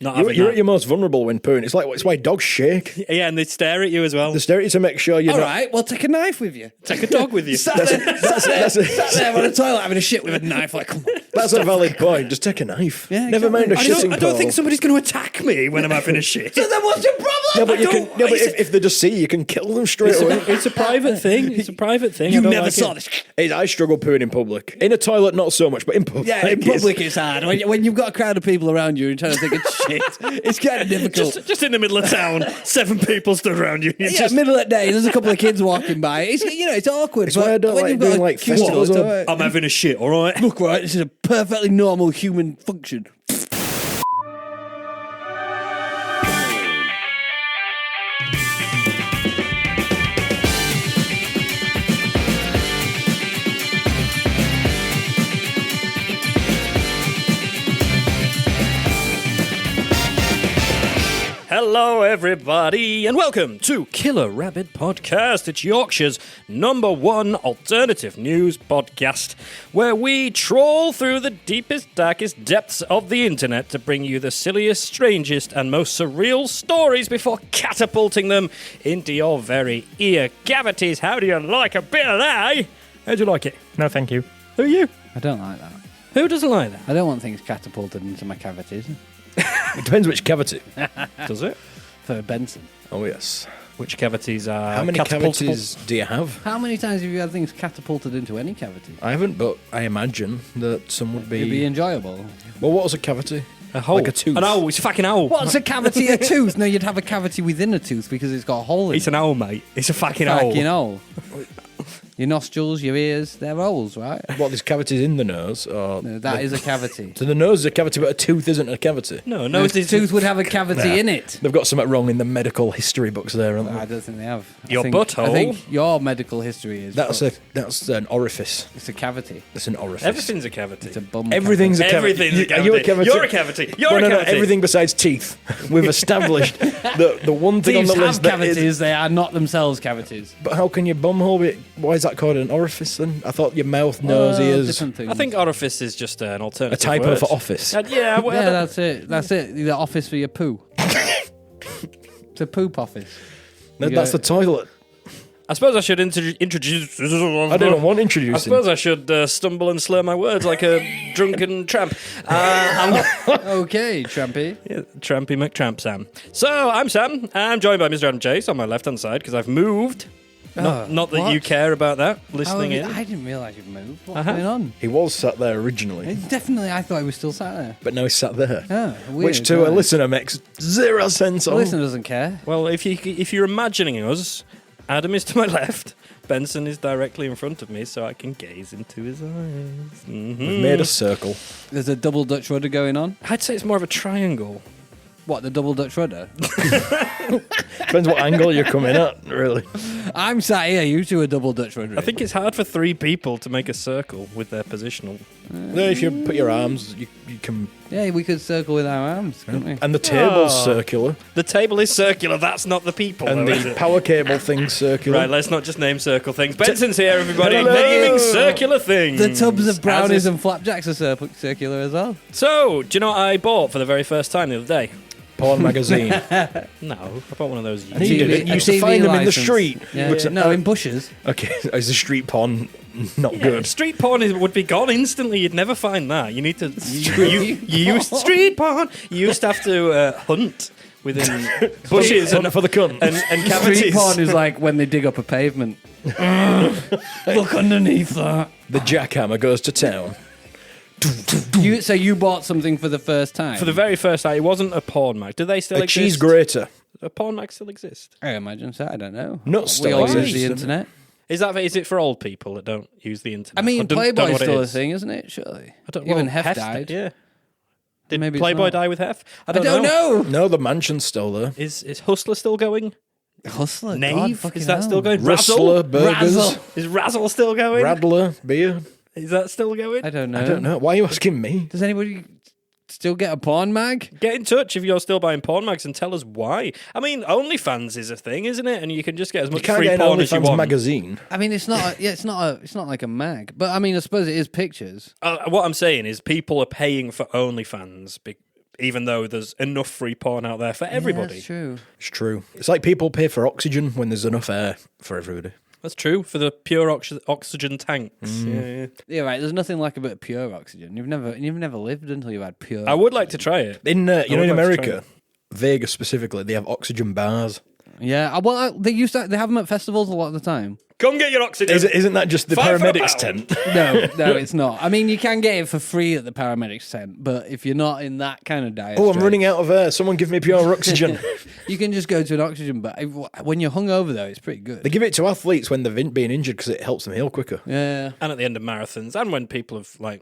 You're at your most vulnerable when pooing. It's why dogs shake. Yeah, and they stare at you as well. They stare at you to make sure you're All not... right, well, take a knife with you. Take a dog with you. Sat there on the toilet having a shit with a knife. Like, come on. That's a valid point. Just take a knife. Yeah, Never mind a shitting I don't pole. think somebody's going to attack me when I'm having a shit. So then what's your problem? No, but if they just see you, can kill them straight away. It's a private thing. It's a private thing. You never saw this. I struggle pooing in public. In a toilet, not so much, but in public. Yeah, in public it's hard. When you've got a crowd of people around you and trying to think of shit, it's kind of difficult. Just in the middle of town, 7 people stood around you. Yeah, middle of the day, there's a couple of kids walking by. It's awkward. It's why I don't like doing like festivals. I'm having a shit, all right? Look, right, this is a perfectly normal human function. Hello, everybody, and welcome to Killer Rabbit Podcast. It's Yorkshire's #1 alternative news podcast, where we trawl through the deepest, darkest depths of the internet to bring you the silliest, strangest, and most surreal stories before catapulting them into your very ear cavities. How do you like a bit of that, eh? How do you like it? No, thank you. Who are you? I don't like that. Who doesn't like that? I don't want things catapulted into my cavities. It depends which cavity. Does it? For Benson. Oh, yes. Which cavities are How many catapultable? cavities do you have? How many times have you had things catapulted into any cavity? I haven't, but I imagine that some would It'd be enjoyable. Well, what was a cavity? A hole. Like a tooth. An owl. It's a fucking owl. What's a cavity? A tooth? No, you'd have a cavity within a tooth because it's got a hole in It's it. an owl, mate. It's a fucking owl. Fucking hole. Your nostrils, your ears, they're holes, right? What, there's cavities in the nose? Or No, that is a cavity. So the nose is a cavity, but a tooth isn't a cavity? No, No, it's a tooth would have a cavity in it. They've got something wrong in the medical history books there, haven't they? I don't think they have. Your I butthole? think your medical history is. That's fucked. an orifice. It's a cavity. It's an orifice. Everything's a cavity. It's a bum. Everything's a cavity. Everything's a cavity. Are you a cavity? You're a cavity. You're Well, a no, cavity. everything besides teeth. We've established the one thing Thieves on the have list that cavities. is... They are not themselves cavities. But how can your bumhole be... Why is that called an orifice then? I thought your mouth, nose, ears... Different things. I think orifice is just an A alternative typo word. for office. Yeah, well, Yeah, that's it. That's it. The office for your poo. It's a poop office. No, You that's go- the toilet. I suppose I should introduce... I don't want introducing. I suppose I should stumble and slur my words like a drunken tramp. I'm Okay, Trampy. Trampy McTramp Sam. So, I'm Sam. I'm joined by Mr. Adam Chase on my left-hand side because I've moved. Not that what? you care about that, Oh, listening in. I didn't realise you'd moved. What's going on? He was sat there originally, Definitely, I thought he was still sat there. but now he's sat there. Oh, weird, Which to a right. listener makes zero sense The on. listener doesn't care. Well, if you're imagining us, Adam is to my left, Benson is directly in front of me, so I can gaze into his eyes. We've made a circle. There's a double Dutch rudder going on. I'd say it's more of a triangle. What, the double Dutch rudder? Depends what angle you're coming at, really. I'm sat here, you two are double Dutch rudder. I think it's hard for 3 people to make a circle with their positional. No, if you put your arms, you can... Yeah, we could circle with our arms, couldn't we? And the table's Oh. circular. The table is circular, that's not the people, And though, is the it? power cable thing's circular. Right, let's not just name circle things. Benson's here, everybody, Hello. naming circular things. The tubs of brownies As is- and flapjacks are circular as well. So, do you know what I bought for the very first time the other day? Porn magazine. No, I bought one of those. And he did it. You used to TV find them in the license. street. Yeah, Which- yeah. No, in bushes. Okay, is the street porn not Yeah, good? street porn would be gone instantly. You'd never find that. You need to. You used street porn. You used to have to hunt within bushes and for the cunt. and cavities. Street porn is like when they dig up a pavement. Look underneath that. The jackhammer goes to town. So you bought something for the first time? For the very first time, it wasn't a porn mag. Do they still A exist? cheese grater. A porn mag still exist? I imagine so. I don't know. Nuts We still all use exist, the doesn't internet. Is it for old people that don't use the internet? I mean, don't know Playboy's what it still a is. thing, isn't it? Surely. I don't, Even well, Hef died. Yeah. Did Maybe it's Playboy not. die with Hef? I don't know. No, the mansion's still there. Is Hustler still going? Hustler. Knave? God, Is that fucking still hell. going? Rustler, Razzle? burgers, Razzle. Is Razzle still going? Radler, beer. Is that still going? I don't know. I don't know. Why are you asking me? Does anybody still get a porn mag? Get in touch if you're still buying porn mags and tell us why. I mean, OnlyFans is a thing, isn't it? And you can just get as You much can't free get an porn as you OnlyFans want. magazine. I mean, it's not. It's not like a mag. But I mean, I suppose it is pictures. What I'm saying is, people are paying for OnlyFans even though there's enough free porn out there for everybody. That's true. It's true. It's like people pay for oxygen when there's enough air for everybody. That's true for the pure oxygen tanks. Yeah. Yeah, right. There's nothing like a bit of pure oxygen. You've never lived until you've had pure. I would like to try it. In would in like to try America, Vegas specifically, they have oxygen bars. Yeah, well, they have them at festivals a lot of the time. Come get your oxygen. Isn't that just the $5 for a paramedics pound. tent? No, it's not. I mean, you can get it for free at the paramedics tent, but if you're not in that kind of diet, Oh, I'm running out of air. Someone give me pure oxygen. you can just go to an oxygen bar. When you're hungover, though, it's pretty good. They give it to athletes when they're being injured because it helps them heal quicker. Yeah. And at the end of marathons, and when people have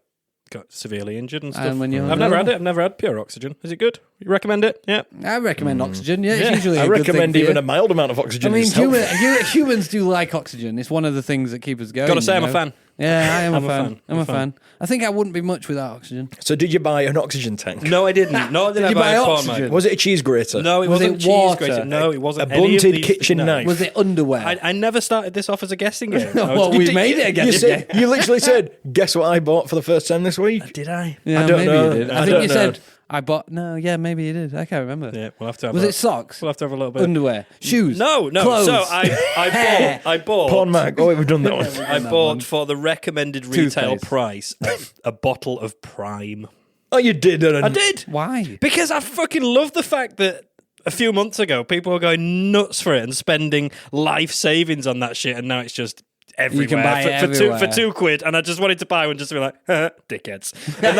got severely injured and stuff. And when you're I've never had it. I've never had pure oxygen. Is it good? You recommend it? Yeah. I recommend oxygen. Yeah, it's usually I a good recommend thing for even you. a mild amount of oxygen. I mean, itself. humans do like oxygen. It's one of the things that keep us going. Gotta say, I'm you a know? fan. Yeah, I am I'm a fan. I'm a fan. I think I wouldn't be much without oxygen. So did you buy an oxygen tank? No, I didn't. No, I didn't Did you buy buy a porn oxygen? mag. Was it a cheese grater? No, it Was wasn't it cheese water? grater. No, it wasn't A any of blunted these- kitchen no. knife. Was it underwear? I never started this off as a guessing game. Well, we made it a You, guessing said, game. you literally said, guess what I bought for the first time this week? Did I? Yeah, I don't maybe know. you did. I I think don't you know. said I bought. No, yeah, maybe you did. I can't remember. Yeah, we'll have to have Was a, it socks? We'll have to have a little bit. Underwear? Shoes? No. Clothes? So Hair. I bought. Porn mag. Oh, wait, we've done that one. I bought for the recommended retail Toothpaste. price a bottle of Prime. Oh, you did. I did. Why? Because I fucking love the fact that a few months ago people were going nuts for it and spending life savings on that shit, and now it's just everywhere. You can buy it for everywhere. £2, and I just wanted to buy one just to be like, dickheads. And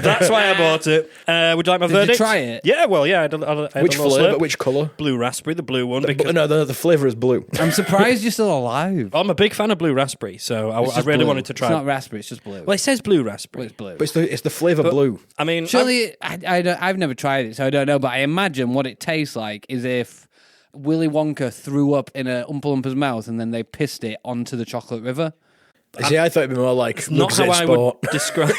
that's why I bought it. Would you like my Did verdict? you try it? Yeah, well, yeah. I had a Which little flavour? slip. Which colour? Blue raspberry, the blue one. Because No, the flavour is blue. I'm surprised you're still alive. I'm a big fan of blue raspberry, so I Just really blue. wanted to try It's it. not raspberry. It's just blue. Well, it says blue raspberry. It's blue. But it's the flavour blue. I mean, Surely, I've never tried it, so I don't know. But I imagine what it tastes like is if Willy Wonka threw up in a Oompa Loompa's mouth and then they pissed it onto the chocolate river. See, I thought it'd be more like not how I sport. would describe.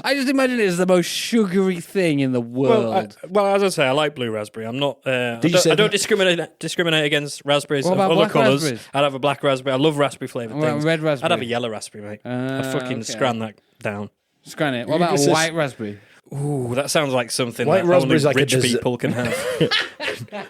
I just imagine it as the most sugary thing in the world. Well, as I say, I like blue raspberry. I'm not. I say don't that? discriminate against raspberries What of about other black colours. raspberries? I'd have a black raspberry. I love raspberry flavoured What about things. red raspberry? I'd have a yellow raspberry, mate. I'd fucking okay. scran that down. Scran it. What about This a is- white raspberry? Ooh, that sounds like something White that only raspberry's like a rich dessert. people can have.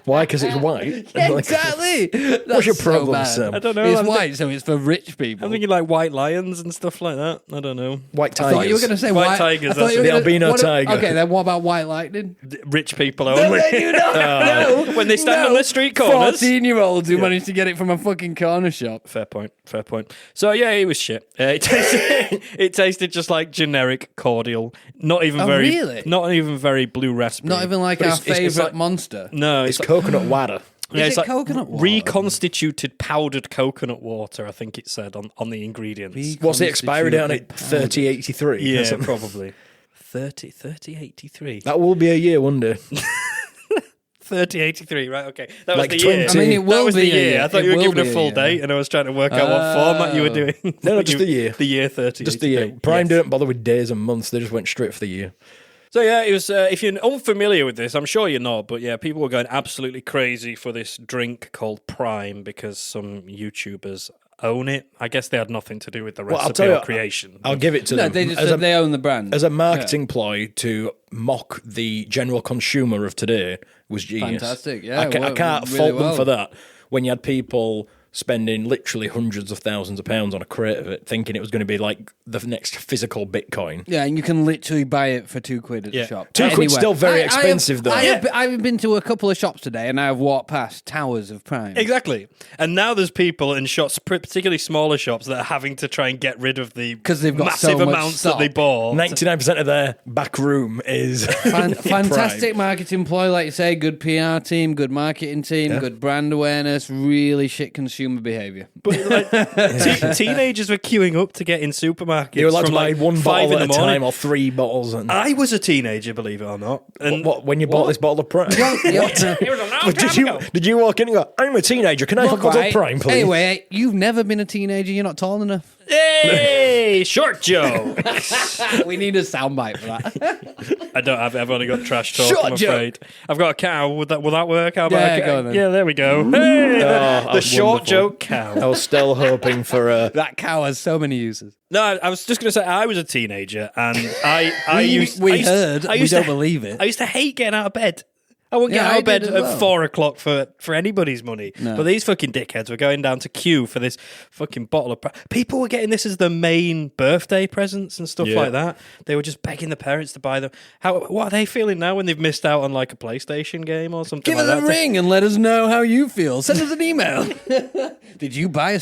Why? Because it's white. Exactly. What's your That's problem, bad. Sam? I don't know. It's I'm white, so it's for rich people. I'm thinking like white lions and stuff like that. I don't know. White I tigers. thought you were going to say White white tigers, I thought that's you were the gonna- albino what- tiger. Okay, then what about white lightning? Rich people only. No, When they stand on the street corners. 14-year-olds who managed to get it from a fucking corner shop. Fair point. So yeah, it was shit. It tasted just like generic cordial. Not even really? Not even very blue raspberry. Not even like But our it's- it's favourite like- monster. No, It's coconut water. yeah, Is it's it like coconut water? reconstituted powdered coconut water. I think it said on the ingredients. What's the expiry date on it? 3083. Yeah, probably 3083. That will be a year one day. 3083, right? Okay, that was Like the 20. year. I mean, it that will was the be a year. year. I thought It you were will giving be a a full year. date, and I was trying to work out what format you were doing. No, just the year. The year 30. Just the year. Prime didn't bother with days and months. They just went straight for the year. So yeah, it was. If you're unfamiliar with this, I'm sure you're not, but yeah, people were going absolutely crazy for this drink called Prime because some YouTubers own it. I guess they had nothing to do with the I'll recipe tell you, or creation. I'll give it to No, them. they just as, said a, they own the brand. as a marketing ploy to mock the general consumer of today was genius. Fantastic, yeah, I well, can't really fault them well. for that. When you had people spending literally hundreds of thousands of pounds on a crate of it, thinking it was going to be like the next physical Bitcoin. Yeah, and you can literally buy it for £2 at Yeah. the shop. £2 Anywhere. still very I have- expensive, though. I've been to a couple of shops today and I've walked past towers of Prime. Exactly. And now there's people in shops, particularly smaller shops, that are having to try and get rid of the 'Cause they've got massive so much amounts that they stock. bought. 99% of their back room is Fantastic Prime. marketing ploy, like you say. Good PR team, good marketing team, good brand awareness, really shit consumer behaviour. But like, teenagers were queuing up to get in supermarkets. You're allowed from to buy like one 5 bottle in at a the morning. time or 3 bottles. And I was a teenager, believe it or not. And what when you bought this bottle of Prime? it was a long But time ago. did you walk in and go, I'm a teenager, can I have a bottle of Prime, please? Anyway, you've never been a teenager. You're not tall enough. Hey, short joke. We need a soundbite for that. I don't have. I've only got trash talk. Short I'm afraid. I've got a cow. Will that work? How about Yeah, a cow? go on then. Yeah, there we go. Hey, the was short wonderful. joke cow. I was still hoping for a. That cow has so many uses. No, I was just going to say I was a teenager and I used. We I used- heard. I We used don't to- believe it. I used to hate getting out of bed. I wouldn't get Yeah, out I of bed did at as well. 4 o'clock for anybody's money. No. But these fucking dickheads were going down to queue for this fucking bottle of... People were getting this as the main birthday presents and stuff Yeah. like that. They were just begging the parents to buy them. What are they feeling now when they've missed out on like a PlayStation game or something Give like us that? a ring and let us know how you feel. Send us an email. Did you buy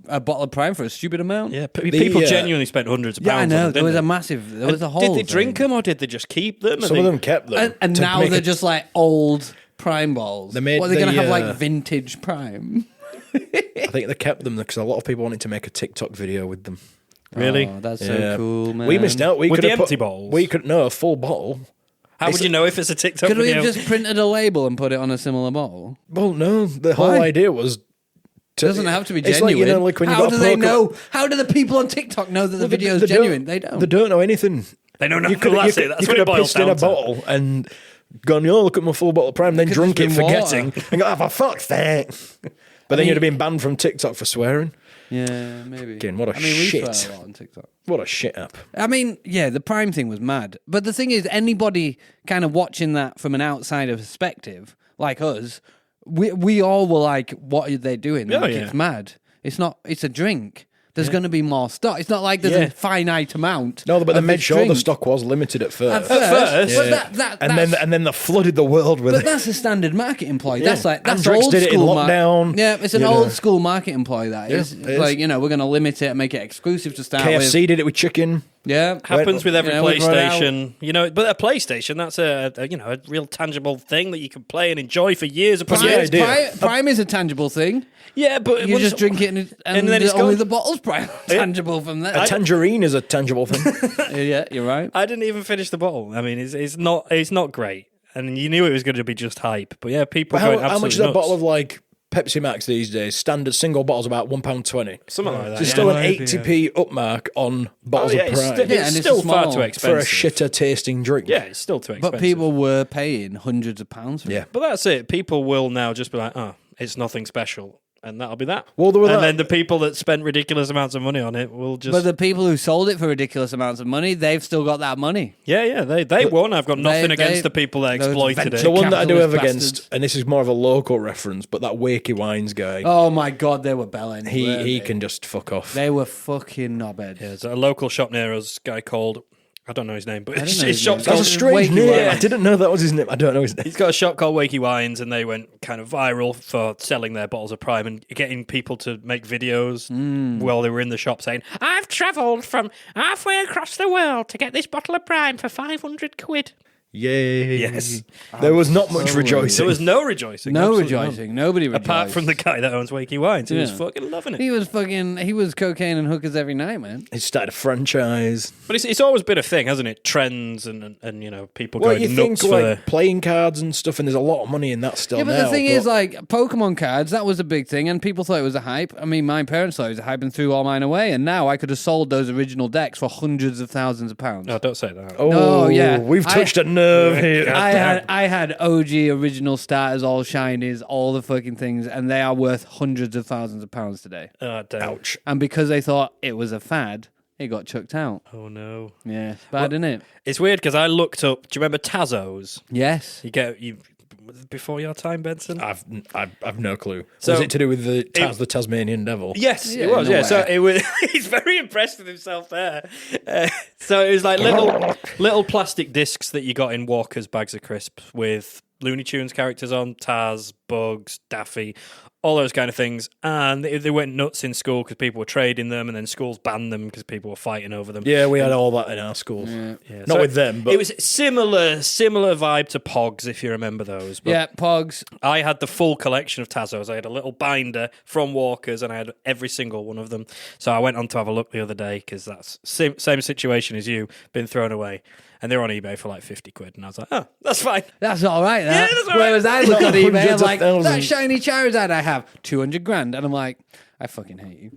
a bottle of Prime for a stupid amount? Yeah, people genuinely spent hundreds of pounds Yeah, I on know. them, There was didn't there was a whole. Did they drink thing. them or did they just keep them? Some of them kept them. And to now make they're it- just like old Prime balls. They made What, are they going to the, have like uh, vintage Prime? I think they kept them because a lot of people wanted to make a TikTok video with them. Really? Oh, that's Yeah. so cool, man. We missed out. We With could the have empty put, bottles? We could no a full bottle. How would you know if it's a TikTok Could we video? have just printed a label and put it on a similar bottle? Well, no. The whole Why? idea was. It doesn't have to be It's genuine. like, you know, like when you How got do a they Pokemon- know? How do the people on TikTok know that the video is They genuine? don't- They don't. They don't know anything. They don't know. You could, Well, you that's it. could, That's you what could it have boils pissed in down a to. bottle and gone, oh, look at my full bottle of Prime, then Could drunk just it, been water. forgetting, and go, oh, for fuck's sake. But then you'd have been banned from TikTok for swearing. Yeah, maybe. Again, what a I mean, we shit. swear a lot on TikTok. What a shit app. I mean, yeah, the Prime thing was mad. But the thing is, anybody kind of watching that from an outsider perspective, like us, we all were like, what are they doing? Oh, Like, yeah. It's mad. It's not, it's a drink. There's going to be more stock. It's not like there's Yeah. a finite amount. No, but they of made this sure the drink. stock was limited at first. At first. But Yeah. that's, and then they flooded the world with but it. that's a standard marketing ploy. Yeah. That's Andrex old did it in school lockdown, yeah, it's an you know. old school marketing ploy. That Yeah, is. it It's is. like, we're going to limit it and make it exclusive to start with. KFC did it with chicken. Yeah, Happens with every we'd run out. PlayStation, but a PlayStation, that's a real tangible thing that you can play and enjoy for years upon Prime, years. idea. Prime is a tangible thing. Yeah, but You just drink it and then it's only gone. the bottle's Prime tangible from there. A tangerine is a tangible thing. Yeah, you're right. I didn't even finish the bottle. I mean, it's not great, and you knew it was going to be just hype. But yeah, people But going how much is absolutely a bottle nuts. of like Pepsi Max these days? Standard single bottle's about £1.20. Something like that. There's yeah. still an maybe, 80p upmark on bottles yeah, of it's Prime sti- Yeah, it's and it's still small. far too for expensive. a shitter tasting drink. Yeah, it's still too expensive. But people were paying hundreds of pounds for Yeah. it. But that's it. People will now just be like, oh, it's nothing special. And that'll be that. Well, there were and that- then the people that spent ridiculous amounts of money on it will just... But the people who sold it for ridiculous amounts of money, they've still got that money. they won. I've got nothing they- against the people that those exploited venture it. The one that I do have Capitalist against, bastards. and this is more of a local reference, but that Wakey Wines guy, Oh my God, they were belling. he weren't he they? can just fuck off. They were fucking knobheads. There's a local shop near us, guy called... I don't know his name, but don't his know his shop's name. That's a called... strange Wakey name. Wines. I didn't know that was his name. I don't know his name. He's got a shop called Wakey Wines, and they went kind of viral for selling their bottles of Prime and getting people to make videos while they were in the shop saying, I've travelled from halfway across the world to get this bottle of Prime for 500 quid. Yay. Yes. There was not much rejoicing. There was no rejoicing. No absolutely none. rejoicing. Nobody rejoiced. Apart from the guy that owns Wakey Wines, who was Yeah. fucking loving it. He was cocaine and hookers every night, man. He started a franchise. But it's always been a thing, hasn't it? Trends and people Well, going you nuts think for like playing cards and stuff, and there's a lot of money in that still Yeah, but now. the thing is, like, Pokemon cards, that was a big thing, and people thought it was a hype. I mean, my parents thought it was a hype and threw all mine away, and now I could have sold those original decks for hundreds of thousands of pounds. No, don't say that. oh, yeah. we've touched a nerve here. I had OG original starters, all shinies, all the fucking things, and they are worth hundreds of thousands of pounds today. Oh, damn. Ouch. And because they thought it was a fad, it got chucked out. Oh, no. Yeah, bad, isn't it? It's weird because I looked up, do you remember Tazos? Yes. You before your time, Benson? I've no clue. So- was it to do with the Tasmanian devil? Yes, Yeah, it was. in a Yeah, so way. it was. He's very impressed with himself there. So it was like little plastic discs that you got in Walker's bags of crisps with Looney Tunes characters on, Taz, Bugs, Daffy, all those kind of things. And they went nuts in school because people were trading them, and then schools banned them because people were fighting over them. Yeah, we had all that in our schools. Yeah, Not so with them, but it was similar vibe to Pogs, if you remember those. But Yeah, Pogs. I had the full collection of Tazos. I had a little binder from Walker's, and I had every single one of them. So I went on to have a look the other day because that's same situation as you, been thrown away. And they were on eBay for like 50 quid. And I was like, oh, that's fine. That's all right. That. Yeah, that's all Whereas right. I look on eBay, I'm Hundreds of like, that thousands. shiny Charizard I have, 200 grand. And I'm like, I fucking hate you.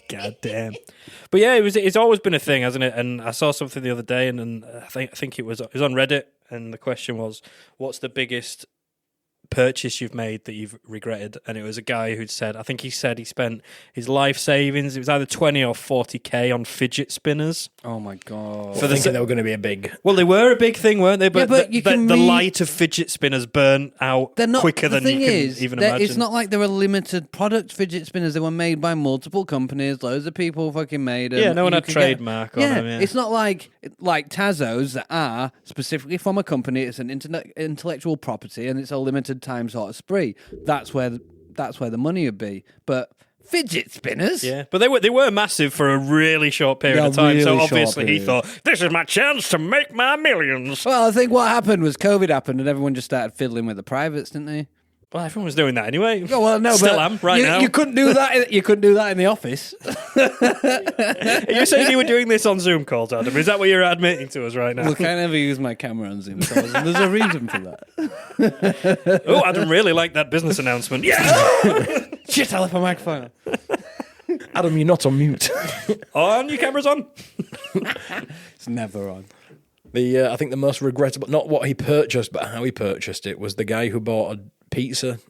God damn. But yeah, it's always been a thing, hasn't it? And I saw something the other day, and I think it was on Reddit, and the question was, what's the biggest purchase you've made that you've regretted? And it was a guy who'd said, I think he said he spent his life savings, it was either 20 or 40k on fidget spinners. Oh my god! For thinking they were going to be a big. Well, they were a big thing, weren't they? But, but you can the light of fidget spinners burn out quicker than you can even imagine. It's not like they were limited product fidget spinners. They were made by multiple companies. Loads of people fucking made them. Yeah, no one had trademark on them. Yeah. It's not like Tazos that are specifically from a company. It's an intellectual property, and it's a limited time sort of spree. That's where the money would be. But fidget spinners, yeah, but they were massive for a really short period of time. So obviously he thought, this is my chance to make my millions. Well, I think what happened was COVID happened, and everyone just started fiddling with the privates, didn't they? Well, everyone was doing that anyway. Oh, well, no, Still but am right now. You couldn't do that. You couldn't do that in the office. Are you saying you were doing this on Zoom calls, Adam? Is that what you're admitting to us right now? Look, I never use my camera on Zoom calls, and there's a reason for that. Oh, Adam really liked that business announcement. Yeah. Shit! I left my microphone. Adam, you're not on mute. On, your camera's on. It's never on. I think the most regrettable, not what he purchased, but how he purchased it, was the guy who bought a pizza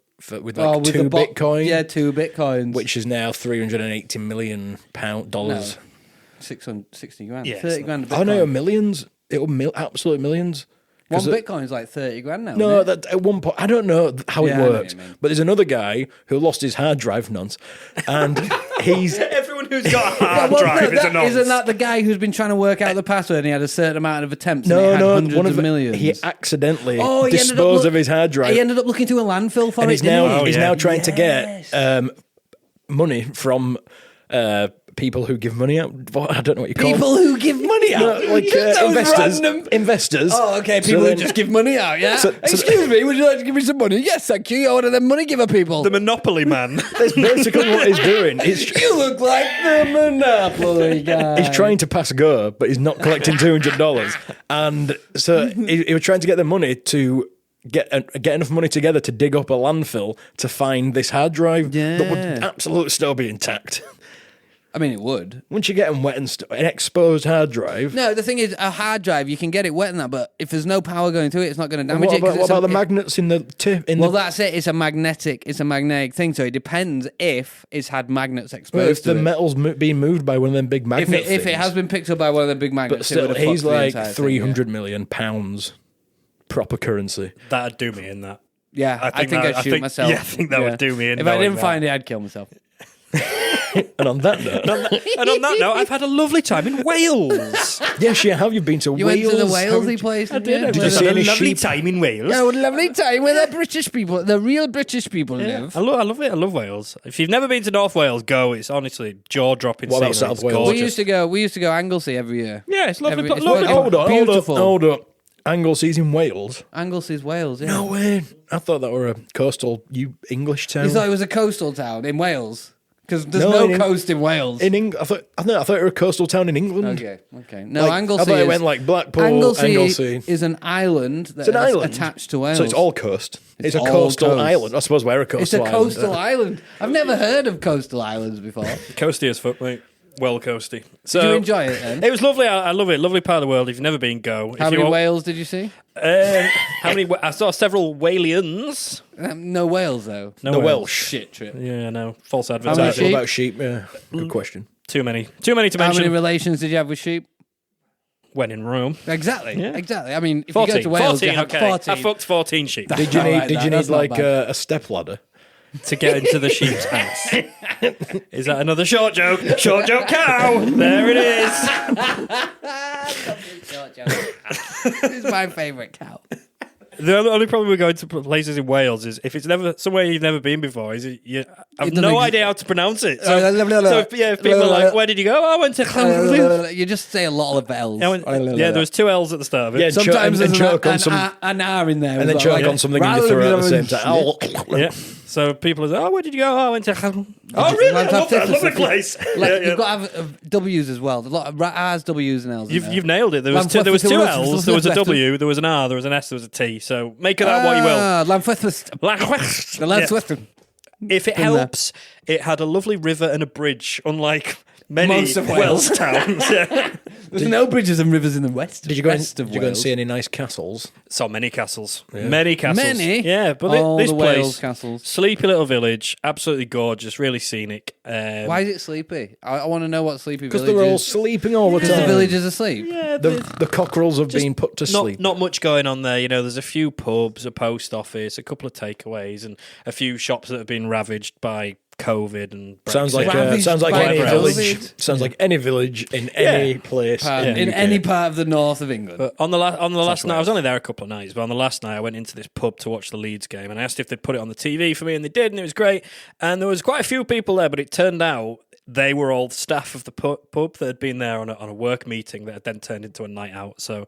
with two Bitcoin. Yeah, 2 Bitcoins. Which is now $380 million. No, 660 grand. Yeah, 30 grand a Bitcoin. Oh no, millions. Absolute millions. One Bitcoin's like 30 grand now. No, that at one point, I don't know how it Yeah, I know what worked, you mean. but there's another guy who lost his hard drive, nonce, and he's Everyone who's got a hard drive is a nonce. Isn't that the guy who's been trying to work out the password and he had a certain amount of attempts and it had hundreds of millions? He accidentally he disposed of his hard drive. He ended up looking to a landfill for and it, he's now trying to get money from people who give money out. I don't know what you call people who give money out, like investors. Random. Investors. Oh, okay. People who just give money out. Yeah. Excuse me. Would you like to give me some money? Yes, thank you. You're one of them money giver people. The Monopoly man. That's basically what he's doing. You look like the Monopoly guy. He's trying to pass go, but he's not collecting $200. And so he was trying to get the money to get enough money together to dig up a landfill to find this hard drive that would absolutely still be intact. I mean, it would. Once you get them wet and an exposed hard drive. No, the thing is, a hard drive, you can get it wet in that, but if there's no power going through it, it's not going to damage it. What about the magnets in the tip? That's it. It's a magnetic thing, so it depends if it's had magnets exposed if to the it. metal's being moved by one of them big magnets. If it has been picked up by one of the big magnets, but still, he's like £300 £300 million proper currency. That'd do me in that. Yeah, I think I'd shoot myself. Yeah, I think that would do me in. If I didn't find it, I'd kill myself. And on that note, I've had a lovely time in Wales. Yes, you have. You've been to You Wales. went to the Walesy place? I did. Did you see any lovely sheep? time in Wales. Yeah, a lovely time where the British people, the real British people live. I love it. I love Wales. If you've never been to North Wales, go. It's honestly jaw-dropping. What about scenery. South It's Wales? gorgeous. We used to go Anglesey every year. Yeah, it's lovely. It's lovely. fucking beautiful. Hold up. Anglesea's in Wales. Anglesey's Wales, yeah. No way. I thought that were a coastal English town. You thought it was a coastal town in Wales? Because there's no coast in Wales. In England, I thought it were a coastal town in England. Okay. No, Anglesey. I thought it went like Blackpool, Anglesey. is an island that is attached to Wales. So it's all coast. It's a all coastal coast. island. I suppose we're a coastal island. It's a coastal island. I've never heard of coastal islands before. Coasty as fuck, mate. Well coasty. Did you enjoy it then? It was lovely. I love it. Lovely part of the world. If you've never been, go. How many whales did you see? How many? I saw several Walians. No whales though. No Welsh. Shit trip. Yeah, no. False many advertising. sheep? What about sheep? Yeah, good question. Too many to How mention. many relations did you have with sheep? When in Rome. Exactly. Yeah. Exactly. I mean, if 14. you go to Wales, 14, you have okay. 14. I fucked 14 sheep Did you Alright, need that's not like bad. a step ladder? to get into the sheep's house. Is that another short joke? Short joke cow. There it is. It's my favourite cow. The only problem with going to places in Wales is if it's never somewhere you've never been before, is you have no idea how to pronounce it. So if people are like, where did you go? Oh, I went to... You just say a lot of L's. Yeah, there was 2 L's at the start of it. Yeah, Sometimes and there's choke on an R in there. and then choke on something in your throat at the same time. Yeah. So people are like, oh, where did you go? Oh, I went to... Oh, really? I love that. Lovely place. You've got to have W's as well. There's a lot of R's, W's and L's. You've nailed it. There was 2 L's, there was a W, there was an R, there was an S, there was a T. So make of that what you will. Lanfwethwest. Lanfwethwest. The Lanfwethwest. if it Been there. helps, it had a lovely river and a bridge, unlike many Most of Wales. Welsh towns. Yeah. There's no bridges and rivers in the west. Did you go and, west of did you go and Wales. see any nice castles? Saw many castles. Many castles. Many? Yeah, but All this the place, Wales castles. sleepy little village, absolutely gorgeous, really scenic. Why is it sleepy? I want to know what sleepy Because village they're all is. sleeping all the Because time. the village is asleep. Yeah, The cockerels have been put to not, sleep. not much going on there. You know, there's a few pubs, a post office, a couple of takeaways, and a few shops that have been ravaged by COVID and Brexit. Sounds like Ravaged any by village. COVID. Sounds like any village in any place In the UK. any part of the north of England. But on the last night, I was only there a couple of nights, but on the last night I went into this pub to watch the Leeds game, and I asked if they'd put it on the TV for me, and they did, and it was great. And there was quite a few people there, but it turned out they were all staff of the pub that had been there on a work meeting that had then turned into a night out. So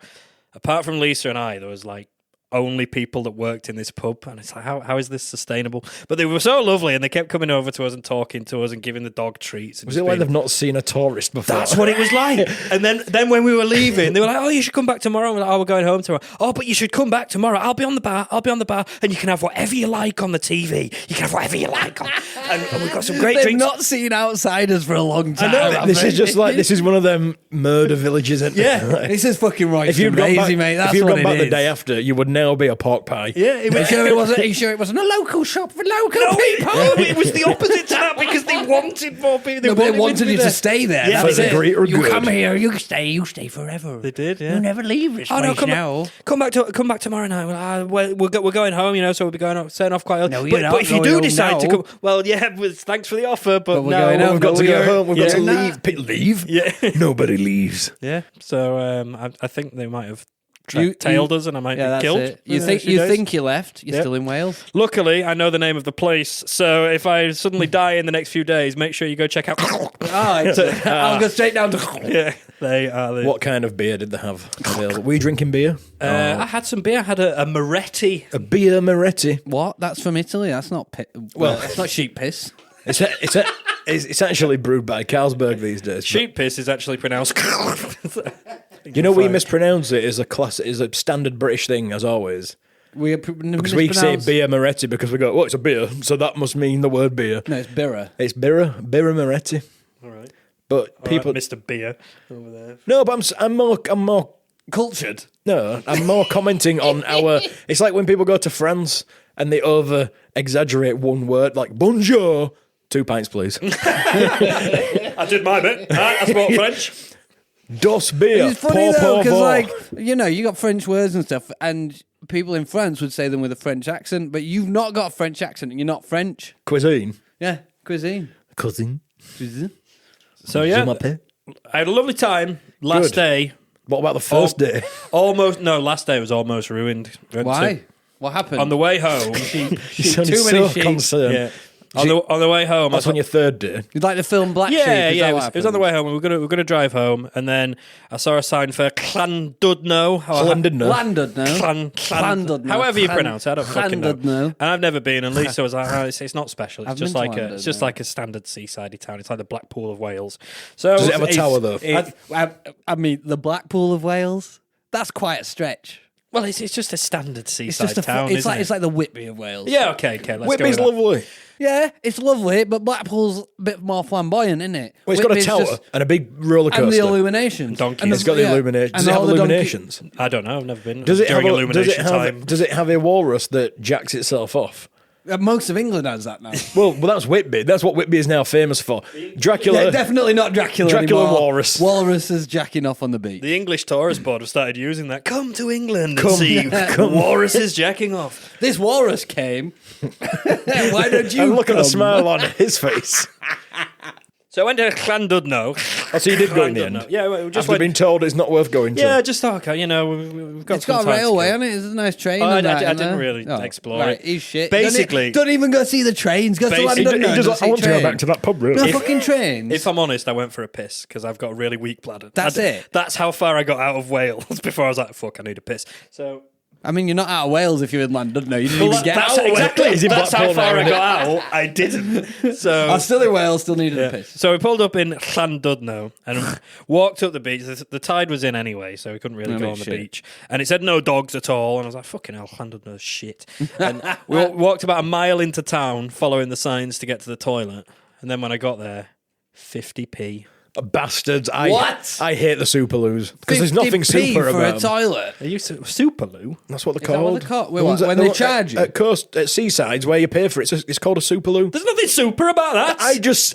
apart from Lisa and I, there was like only people that worked in this pub, and it's like, how is this sustainable? But they were so lovely, and they kept coming over to us and talking to us and giving the dog treats. And Was just it like being- they've not seen a tourist before? That's what it was like. And then when we were leaving, they were like, "Oh, you should come back tomorrow." We're like, "Oh, we're going home tomorrow." "Oh, but you should come back tomorrow. I'll be on the bar, and you can have whatever you like on the TV. You can have whatever you like on." And we've got some great They've drinks. not seen outsiders for a long time. know, have This they? is just like this is one of them murder villages, isn't it? Yeah. Like, This is fucking right. if you'd gone back, mate. That's if you'd what gone it back the is. day after, you would now be a pork pie. Yeah, it was. Are you sure it wasn't a local shop for local No, people? it was the opposite to that because they wanted more people. No, but they me wanted be you there. to stay there. Yeah, That's for the it. greater You good. come here, you stay forever. They did, yeah. You never leave this Oh no! place now. Come back tomorrow night. We're going home, you know. So we'll be going setting off quite early. No, but, you're not but if you going do home decide to now. come, well, yeah. Thanks for the offer, but we're no, going home. We've got to go home. We've got to Yeah. leave. Leave? Yeah. Nobody leaves. Yeah. So I think they might have You- tailed us, and I might Yeah, be that's killed. it. You in a think few you days. think you left? You're Yep. still in Wales. Luckily, I know the name of the place, so if I suddenly die in the next few days, make sure you go check out. I'll go straight down to. Yeah, they are. What kind of beer did they have available? Were you drinking beer? I had some beer. I had a Moretti. A beer Moretti. What? That's from Italy. That's not. Well, that's not sheep piss. It's actually brewed by Carlsberg these days. but- Sheep piss is actually pronounced. You know, we mispronounce it as a standard British thing, as always. Because we say beer Moretti because we go, well, it's a beer, so that must mean the word beer. No, it's birra. It's Birra Moretti. All right. But people, Mr. Beer over there. no, but I'm more Cultured. no, I'm more commenting on our. It's like when people go to France and they over exaggerate one word, like bonjour. 2 pints, please. I did my bit. I spoke French. Dos beer. It's funny Pour, though, pour, because pour. like you got French words and stuff, and people in France would say them with a French accent, but you've not got a French accent, and you're not French. Cuisine. Yeah, cuisine. Cuisine. So yeah, I had a lovely time last Good. day. What about the first day? Last day was almost ruined. Why? What happened? On the way home. You sounded too many so sheep. concerned. Yeah. On the way home. That's on your third day. You'd like the film Black Sheep? Yeah, Is yeah. that It what was on the happened? way home. We were gonna drive home, and then I saw a sign for Llandudno. Llandudno. Llandudno. However you pronounce it, I don't fucking know. Llandudno. And I've never been. And Lisa was like, it's not special. It's I've just been like to a, it's Llandudno. just like a standard seaside town. It's like the Blackpool of Wales. So Does it have a tower though? I mean, the Blackpool of Wales. That's quite a stretch. Well, it's just a standard It's seaside just a. town. It's isn't like it? it's like the Whitby of Wales. Yeah, okay. Let's Whitby's go with that. lovely. Yeah, it's lovely, but Blackpool's a bit more flamboyant, isn't it? Well, it's got a Whitby's tower just- and a big roller coaster. and the illuminations. Donkey. And It's got the illuminations. Does and it have all the donkey- illuminations? I don't know. I've never been. Does it have during a, illumination time? does it have a walrus that jacks itself off? Most of England has that now. Well, that's Whitby. That's what Whitby is now famous for. Dracula. Yeah, definitely not Dracula. Dracula anymore. walrus. Walrus is jacking off on the beach. The English Tourist Board have started using that. Come to England and Come. see Come. walruses jacking off. This walrus came. Why don't you? And look at the come? smile on his face. So I went to Llandudno. Oh, so you did go in the end? Yeah, we just After went. being told it's not worth going to. Yeah, just okay. We've got. It's got a some time to railway, kill. hasn't it? It's a nice train. Oh, and that I in didn't there. really Oh, explore right, it. he's shit. Basically- don't even go see the trains. Go to Basically- London. He does- I want to go back to that pub, really. No fucking trains. If I'm honest, I went for a piss because I've got a really weak bladder. That's it? That's how far I got out of Wales before I was like, "Fuck, I need a piss." So I mean, you're not out of Wales if you're in London. No, you didn't even get That's out. exactly. He's in That's how Blackpool far now, I isn't got out. I didn't. So I'm still in Wales, still needed a piss. So we pulled up in Llandudno and walked up the beach. The tide was in anyway, so we couldn't really go on the beach. And it said no dogs at all. And I was like, fucking hell, Llandudno's shit. And we walked about a mile into town following the signs to get to the toilet. And then when I got there, 50p. Bastards. What? I hate the Superloos because there's nothing 50p super for about a them. toilet. Are you Superloo? That's what they're Is that called. what they're called? Wait, The ones when they charge you? at seasides where you pay for it, it's called a Superloo. There's nothing super about that.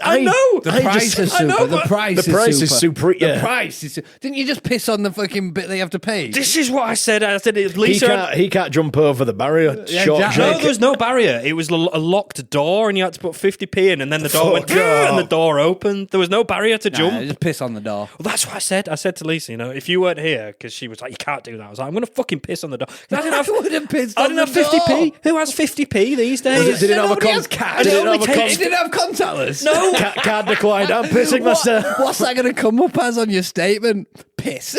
I know. The price is super. I know, The but price is super. The Yeah. price is. Didn't you just piss on the fucking bit that you have to pay? This is what I said. I said Lisa. He can't jump over the barrier. Yeah, Short exactly. No, Jake. there was no barrier. It was a locked door, and you had to put 50p in, and then the door went, Fuck off. and the door opened. There was no barrier to jump. Nah, just piss on the door. Well, that's what I said. I said to Lisa, if you weren't here, because she was like, you can't do that. I was like, I'm going to fucking piss on the door. I didn't have, I would have pissed I on didn't the have 50p. door. Who has 50p these days? Did it have a Nobody con- has cash. did it It only have a takes- con- It didn't have contactless. No. Card declined. I'm pissing, master. What's that going to come up as on your statement? Piss.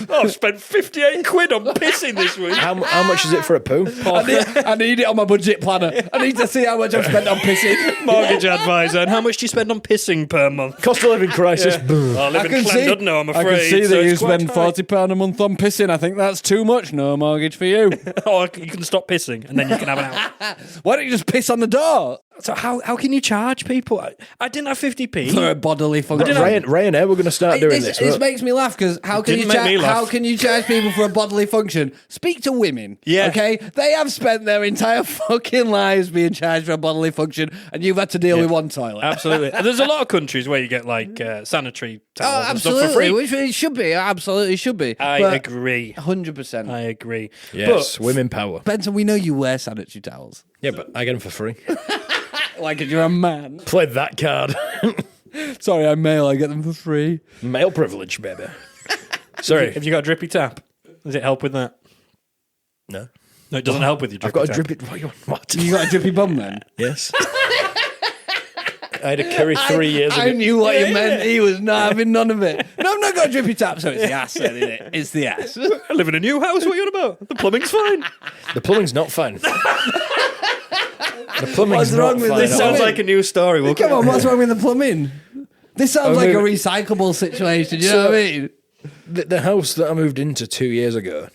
Oh, I've spent 58 quid on pissing this week. How much is it for a poo? I need it on my budget planner. I need to see how much I've spent on pissing. Mortgage advisor. And how much do you spend on pissing per month? Cost of living crisis. Boom. I live in Llandudno, I'm afraid. I can see so that you it's quite spend tight. £40 a month on pissing. I think that's too much. No mortgage for you. Or you can stop pissing, and then you can have an out. Why don't you just piss on the door? So how can you charge people? I didn't have 50p. For a bodily function. Ryanair, we're going to start doing This this. makes me laugh because how can Didn't make me laugh. how can you charge people for a bodily function? Speak to women. Yeah. Okay, they have spent their entire fucking lives being charged for a bodily function, and you've had to deal with one toilet. Absolutely. There's a lot of countries where you get like sanitary towels and stuff for absolutely, free. which it should be. Absolutely should be. I But agree. 100%. I agree. Yes, women power. Benson, we know you wear sanitary towels. Yeah, but I get them for free. Like if you're a man. Play that card. Sorry, I'm male. I get them for free. Male privilege, baby. Sorry. Have you got a drippy tap? Does it help with that? No. No, it doesn't help with your I've drippy got a tap. drippy... What? You got a drippy bum then? Yes. I had a curry 3 years ago. I knew what you meant. He was not having none of it. No, I've not got a drippy tap, so it's the ass then, isn't it? It's the ass. I live in a new house. What are you on about? The plumbing's fine. The plumbing's not fine. The plumbing's What's wrong not with fine. this? at all. Sounds like a new story. We'll Come on, what's wrong with the plumbing? This sounds like a maybe- recyclable situation. You know what I mean? The house that I moved into 2 years ago.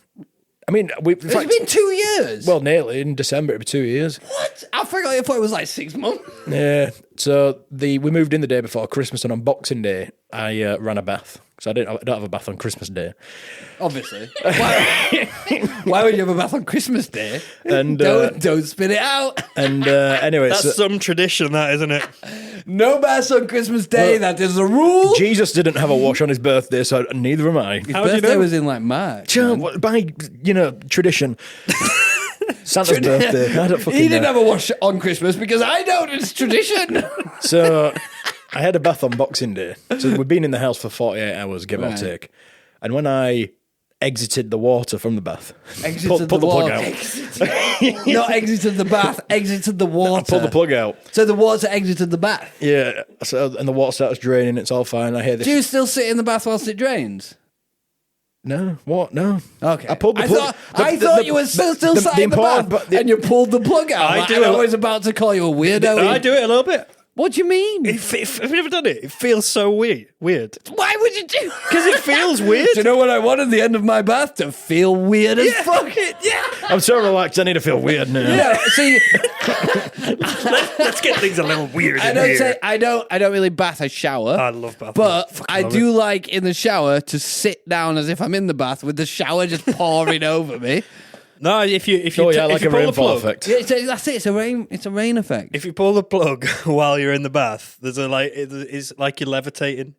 I mean, in It's fact, been 2 years. well, nearly in December it'll be 2 years. What? I thought it was like 6 months. Yeah. So we moved in the day before Christmas, and on Boxing Day I ran a bath because I don't have a bath on Christmas Day. Obviously. Why would you have a bath on Christmas Day? And Don't spit it out. and anyway, That's so some tradition, that isn't it? No baths on Christmas Day. That is a rule. Jesus didn't have a wash on his birthday, so neither am I. His How do you birthday know? was in like March. Sure, man. by tradition. Santa's birthday. I don't fucking He didn't know. have a wash on Christmas because I don't. It's tradition. So I had a bath on Boxing Day. So we'd been in the house for 48 hours, give or Right. take. And when I exited the water from the bath, Exited pulled the plug water. out. Not exited the bath, exited the water. Pulled the plug out. So the water exited the bath. Yeah. So, and the water starts draining. It's all fine. I hear this. Do you still sit in the bath whilst it drains? No. What? No. Okay. I pulled the plug. I thought you were still sat in the important- bath but the- and you pulled the plug out. I Like, do. I was about to call you a weirdo. I do it a little bit. What do you mean? Have you ever done it? It feels so weird. Why would you do? Because it feels weird. Do you know what I want at the end of my bath? To feel weird as fuck. Yeah. I'm so relaxed. I need to feel weird now. Yeah. See, Let's get things a little weird I in don't here. say I don't really bath. I shower. I love bath. But Fucking I love do it. like in the shower to sit down as if I'm in the bath with the shower just pouring over me. No, if you Oh yeah, if like you a pull the rainfall plug, effect. Yeah, that's it. It's a rain effect. if you pull the plug while you're in the bath, there's a it's like you're levitating.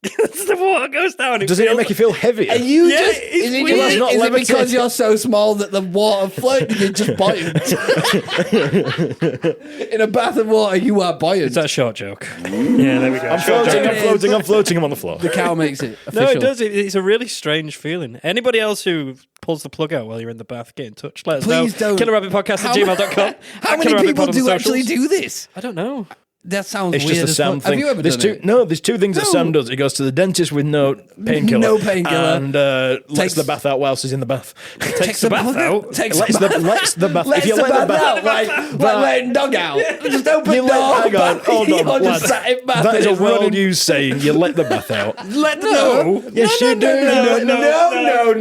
The water goes down. Does it make you feel heavier? Are you Yeah, just? it's Is it, weird. just, It's not is it because levitating. you're so small that the water floating? You're just buoyant. In a bath of water, you are buoyant. It's that short joke. Yeah, there we go. I'm Short floating. joke. I'm floating. I'm on the floor. The cow makes it official. No, it does. It's a really strange feeling. Anybody else who pulls the plug out while you're in the bath, get in touch. Let us Please know. don't. killerrabbitpodcast@gmail.com. How many Killerrabbit people Pod on the do actually socials. do this? I don't know. That sounds It's weird. just a as Sam fuck. thing. Have you ever there's done two, it? No, there's two things that Sam does. He goes to the dentist with no painkiller. No painkiller. And lets the bath out whilst he's in the bath. Takes the bath out. Takes lets the the bath. Lets If you the let the bath bath out, like letting dog out. Just open You door. hang on, hold on, You're lad. just sat in bath That is a and it's running. well-used saying. You let the bath out. Let no. Yes, you do.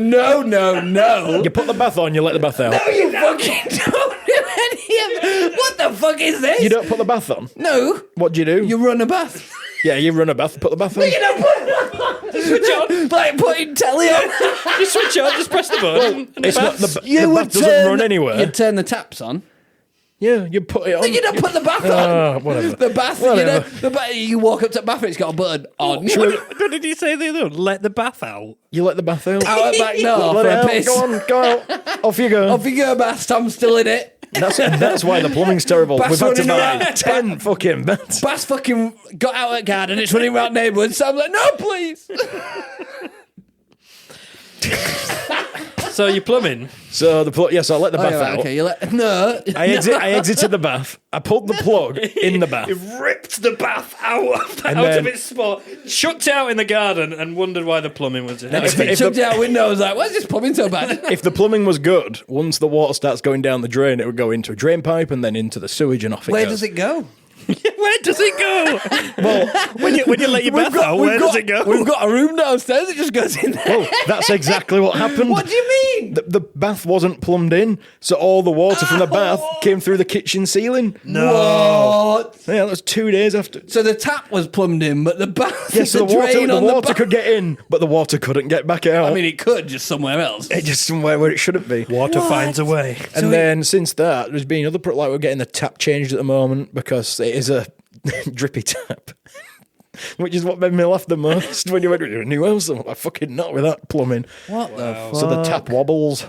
No. You put the bath on. You let the bath out. No, you fucking don't do any of it. What the fuck is this? You don't put the bath on. No. What do you do? You run a bath. Yeah, you run a bath. Put the bath on. You don't put switch on. Like putting telly on. You switch on, just press the button. and It's the not bath's- the bath doesn't run anywhere. You turn the taps on. Yeah, you put it on. You don't put the bath on. Whatever. The bath, Whatever. you walk up to the bath and it's got a button on. What did you say the other one? Let the bath out. You let the bath out. Out at back door Let for it a out. piss. Go on, go out. Off you go. Off you go, bath. Tom's still in it. That's why the plumbing's terrible. Bath's We've had to running buy around. 10 fucking baths. Bath's fucking got out at garden. It's running around neighbourhoods. So I'm like, no, please. So you're plumbing. So yes, I let the bath Oh, yeah, out. okay, you let no. I exited the bath. I pulled the plug in the bath. He ripped the bath out of then- its spot, chucked it out in the garden, and wondered why the plumbing was in Now, it. if Chucked the- out window. I was like, why is this plumbing so bad? If the plumbing was good, once the water starts going down the drain, it would go into a drain pipe and then into the sewage and off it Where goes. does it go? Where does it go? Well, when you let your bath out, where does it go? We've got a room downstairs. It just goes in there. Well, that's exactly what happened. What do you mean? The bath wasn't plumbed in, so all the water from the bath came through the kitchen ceiling. What? Yeah, that was 2 days after. So the tap was plumbed in, but the bath, Yes, the the water, drain the on water the could get in, but the water couldn't get back out. I mean, it could just somewhere else. it's just somewhere where it shouldn't be. Water finds a way. And then since that, there's been other like we're getting the tap changed at the moment because it is a drippy tap, which is what made me laugh the most when you went to a new house. I'm like, fucking not with that plumbing. What the fuck? So the tap wobbles.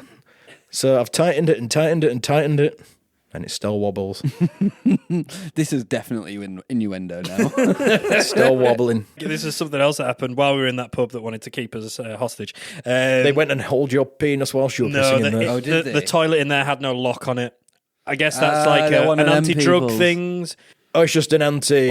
So I've tightened it and tightened it and tightened it, and it still wobbles. This is definitely innuendo now. It's still wobbling. This is something else that happened while we were in that pub that wanted to keep us hostage. They went and hold your penis whilst you were No, pissing in there. Oh, did the they? toilet in there had no lock on it. I guess that's like they're one an of them anti-drug peoples. things. Oh, it's just an anti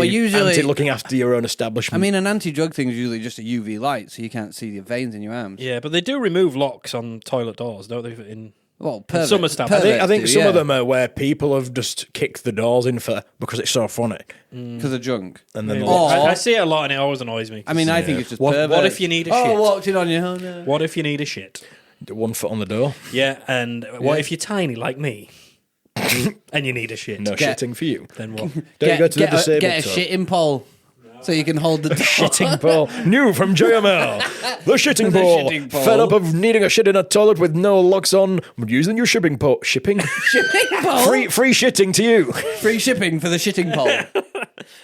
looking after your own I establishment. mean, an anti-drug thing is usually just a UV light, so you can't see the veins in your arms. Yeah, but they do remove locks on toilet doors, don't they? Well, some establishments. I think some of them are where people have just kicked the doors in because it's so funny. because they're drunk. And then the Or- locks- I see it a lot and it always annoys me. I mean, I think it's just What perverts. if you need a Oh, shit? walked in on you. Oh, no. What if you need a shit? 1 foot on the door. Yeah, and what if you're tiny like me and you need a shit? No Get- shitting for you. Then what? Don't you go to the disabled get a tub. shitting pole so you can hold the door. Shitting pole. New from JML. The shitting The pole. shitting pole. Fed up of needing a shit in a toilet with no locks on. Would use the new shipping pole. Shipping? Shitting pole. free shitting to you. Free shipping for the shitting pole.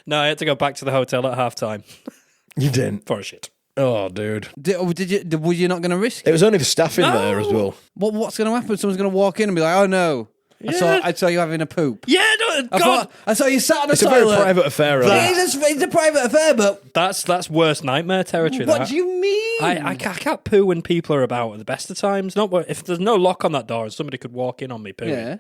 No, I had to go back to the hotel at half time You didn't. for a shit. Oh, dude. Were you not going to risk It it? was only the staff in there as well. What's going to happen? Someone's going to walk in and be like, "Oh no, I saw you having a poop." Yeah, no, God, I saw you sat on a It's a toilet. very private affair. Really. It's a private affair, but that's worst nightmare territory. what that. do you mean? I can't poo when people are about at the best of times. Not if there's no lock on that door and somebody could walk in on me pooing. Yeah.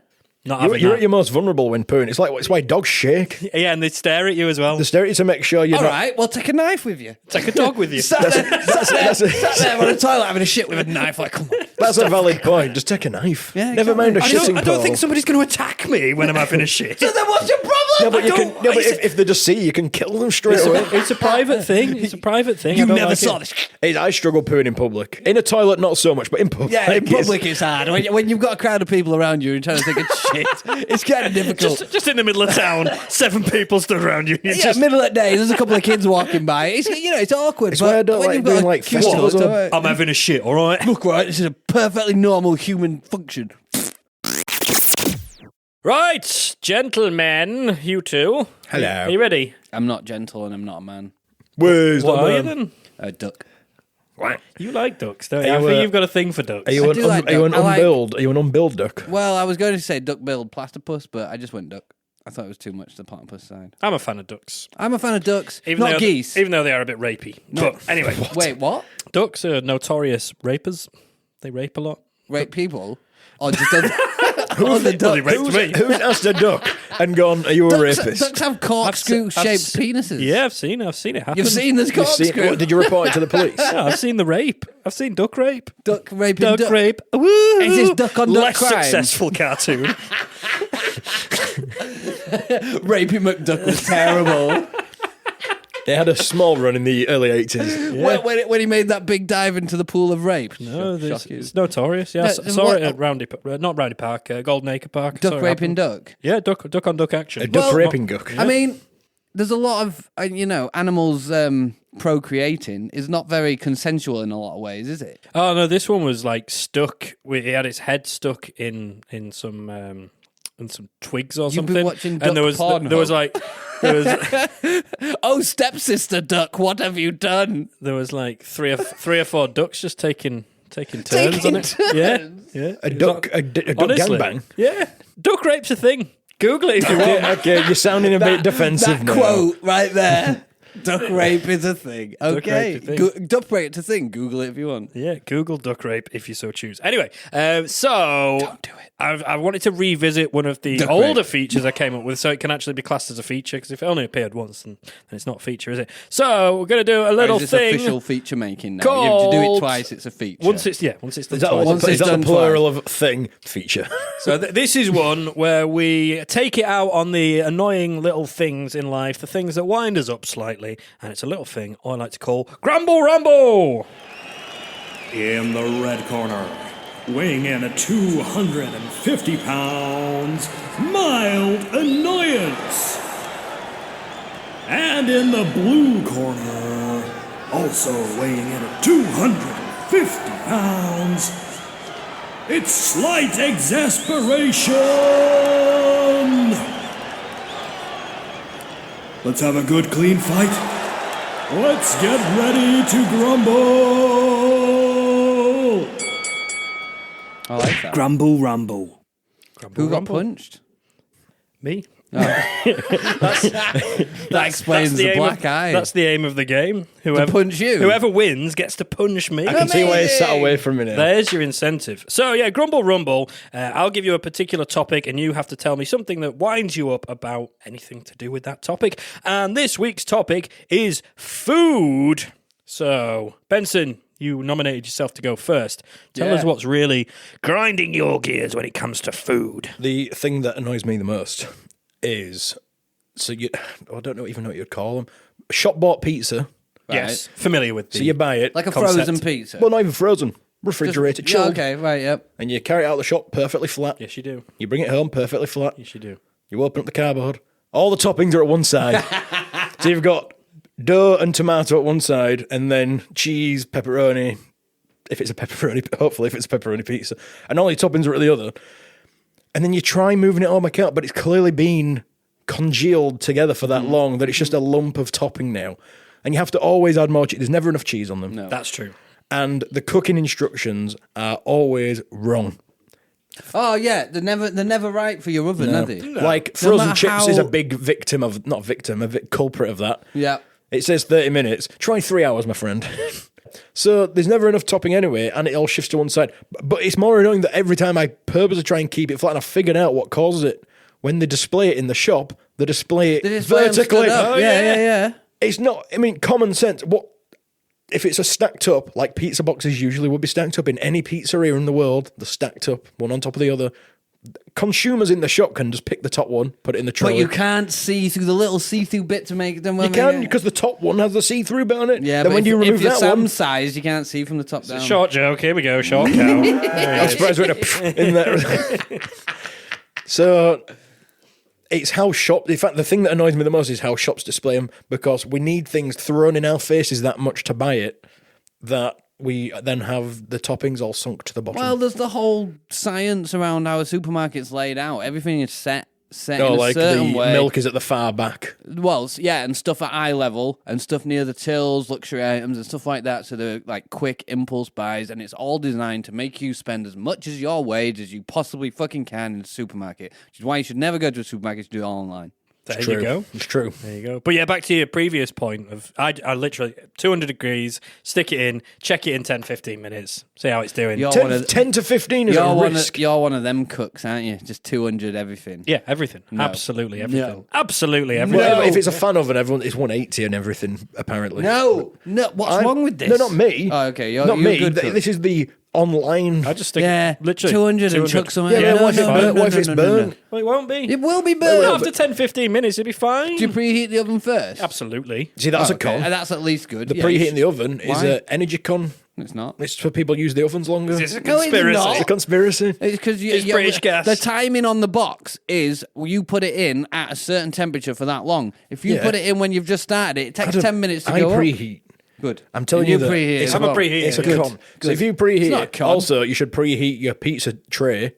Not You're, having you're that. at your most vulnerable when pooing. It's why dogs shake. Yeah, and they stare at you as well. They stare at you to make sure you're All not. right, well, take a knife with you. Take a dog with you. Sat there on a toilet having a shit with a knife. Like, come on. That's a valid point. Just take a knife. Yeah, Never mind a exactly. shitting I don't pole. think somebody's going to attack me when I'm having a shit. So then what's your problem? No, but you don't- can. No, but I said- if they just see you, you can kill them straight away. It's a private thing. It's a private thing. You I don't never like saw it. this. I struggle pooing in public. In a toilet, not so much, but in public. Yeah, in public it's hard. When you've got a crowd of people around you and trying to take a shit, it's kind of difficult. Just in the middle of town, 7 people stood around you. You Yeah, just, middle of the day, there's a couple of kids walking by. It's awkward. It's why I don't when like you've got doing a like queue festivals to- or- I'm having a shit, all right? Look, right, this is a perfectly normal human function. Right, gentlemen, you two. Hello. Are you ready? I'm not gentle and I'm not a man. Where's What the are you man? then? A duck. You like ducks, don't Are you? I you, think you've got a thing for ducks. Are you I an, do like are you an duck. I like- unbilled? Are you an unbilled duck? Well, I was going to say duck-billed platypus, but I just went duck. I thought it was too much the platypus side. I'm a fan of ducks. I'm a fan of ducks, Even not though, geese. Even though they are a bit rapey. But anyway, Wait, what? ducks are notorious rapers. They rape a lot. rape people? Or just does... the duck? He raped me. Who's asked a duck and gone, are you a rapist? Ducks have corkscrew-shaped penises. Yeah, I've seen it happen. You've seen this You've seen- corkscrew? what, did you report it to the police? Yeah, I've seen the rape. I've seen duck rape. Duck raping Duck duck. rape. Woo! Is this duck on duck Less crime? successful cartoon. Raping McDuck was terrible. It had a small run in the early 80s. When he made that big dive into the pool of rape. No, Shock you. it's notorious. Yeah, I No, saw what- it at not Roundy Park, Golden Acre Park. I saw Duck it raping happen. duck. Yeah, duck on duck action. A duck Well, raping duck. I mean, there's a lot of, animals procreating is not very consensual in a lot of ways, is it? Oh no, this one was like stuck. It had its head stuck in some twigs or You've something. been watching and duck there was Pornhub. Oh, stepsister duck, what have you done? there was like three or four ducks just taking turns on it. Yeah. A duck Honestly, gangbang. Yeah, duck rape's a thing. Google it if you want. Okay, you're sounding a bit defensive That now. quote right there. Duck rape is a thing. Okay. rape is a thing. Duck rape is a thing. Google it if you want. Yeah, Google duck rape if you so choose. Anyway, so Don't do it. I wanted to revisit one of the Duck older rape. features I came up with, so it can actually be classed as a feature. Because if it only appeared once, then it's not a feature, is it? So we're going to do a little Or is this thing. official feature making now? You have to do it called- twice, it's a feature. Once it's done Is that, twice. Once is it's that done the plural of thing feature? So this is one where we take it out on the annoying little things in life, the things that wind us up slightly, and it's a little thing I like to call Grumble Rumble. In the red corner, weighing in at 250 pounds, mild annoyance. And in the blue corner, also weighing in at 250 pounds, it's slight exasperation. Let's have a good, clean fight. Let's get ready to grumble. I like that. Grumble rumble. Who got punched? Me. That explains the aim black of, eye. That's the aim of the game. Whoever punch you? Whoever wins gets to punch me. I can see why you sat away from it now. There's your incentive. So yeah, Grumble Rumble. I'll give you a particular topic, and you have to tell me something that winds you up about anything to do with that topic. And this week's topic is food. So Benson, you nominated yourself to go first. Tell us what's really grinding your gears when it comes to food. The thing that annoys me the most is, I don't even know what you'd call them. Shop bought pizza. Yes, familiar with the So you buy it. like a concept. frozen pizza. Well, not even frozen. Refrigerated, Yeah, chilled. okay, right, yep. And you carry it out of the shop perfectly flat. Yes, you do. You bring it home perfectly flat. Yes, you do. You open up the cardboard. All the toppings are at one side. So you've got dough and tomato at one side, and then cheese, pepperoni. If it's a pepperoni, hopefully, if it's a pepperoni pizza. And all your toppings are at the other. And then you try moving it all back out, but it's clearly been congealed together for that long that it's just a lump of topping now. And you have to always add more cheese. There's never enough cheese on them. No. That's true. And the cooking instructions are always wrong. Oh yeah, they're never right for your oven, are they? Like No frozen matter chips is a how- big culprit of that. Yeah. It says 30 minutes. Try 3 hours, my friend. So there's never enough topping anyway, and it all shifts to one side. But it's more annoying that every time I purposely try and keep it flat, and I figured out what causes it. When they display it in the shop, they display it They display 'em vertically. stood up. Yeah. It's not, common sense. What if it's a stacked up, like pizza boxes usually would be stacked up in any pizzeria in the world? They're stacked up, one on top of the other. Consumers in the shop can just pick the top one, put it in the trolley. But you can't see through the little see-through bit to make them. You can, because the top one has the see-through bit on it. Yeah, then but when you if remove you're that Sam one, size, you can't see from the top down. Short joke. Here we go. Short cow. I'm surprised we're in there. So it's how shop. In fact, the thing that annoys me the most is how shops display them, because we need things thrown in our faces that much to buy it that we then have the toppings all sunk to the bottom. Well, there's the whole science around how a supermarket's laid out. Everything is set in a like certain the way. milk is at the far back. Well, yeah, and stuff at eye level, and stuff near the tills, luxury items, and stuff like that. So they're like quick impulse buys, and it's all designed to make you spend as much as your wage as you possibly fucking can in the supermarket. Which is why you should never go to a supermarket. You should do it all online. There you go. It's true. There you go. But yeah, back to your previous point of I literally 200 degrees, stick it in, check it in 10, 15 minutes, see how it's doing. 10 to 15 is a risk. You're one of them cooks, aren't you? Just 200 everything. Yeah, everything. No. Absolutely everything. No. Absolutely everything. Well, if it's a fan oven, everyone it's 180 and everything, apparently. No. What's wrong with this? No, not me. Oh, okay. You're not you're me. a good cook. This is the online. I just stick literally 200 and chuck some. Yeah, what if it's burnt? Well, it won't be. It will be burnt. After 10, 15 minutes, it'll be fine. Do you preheat the oven first? Absolutely. See, that's a Okay, con. that's at least good. The Yeah, preheating the oven is Why? an energy con. It's not. It's for people use the ovens longer. Is this a No, it's conspiracy? not. It's a conspiracy. It's because It's British gas. The timing on the box is you put it in at a certain temperature for that long. If you Yeah. put it in when you've just started it takes 10 minutes to I go up. preheat. Good. I'm telling And you that preheat it's as I'm a well. preheater. It's a Good. con. So if you preheat It's not a it, con. also you should preheat your pizza tray.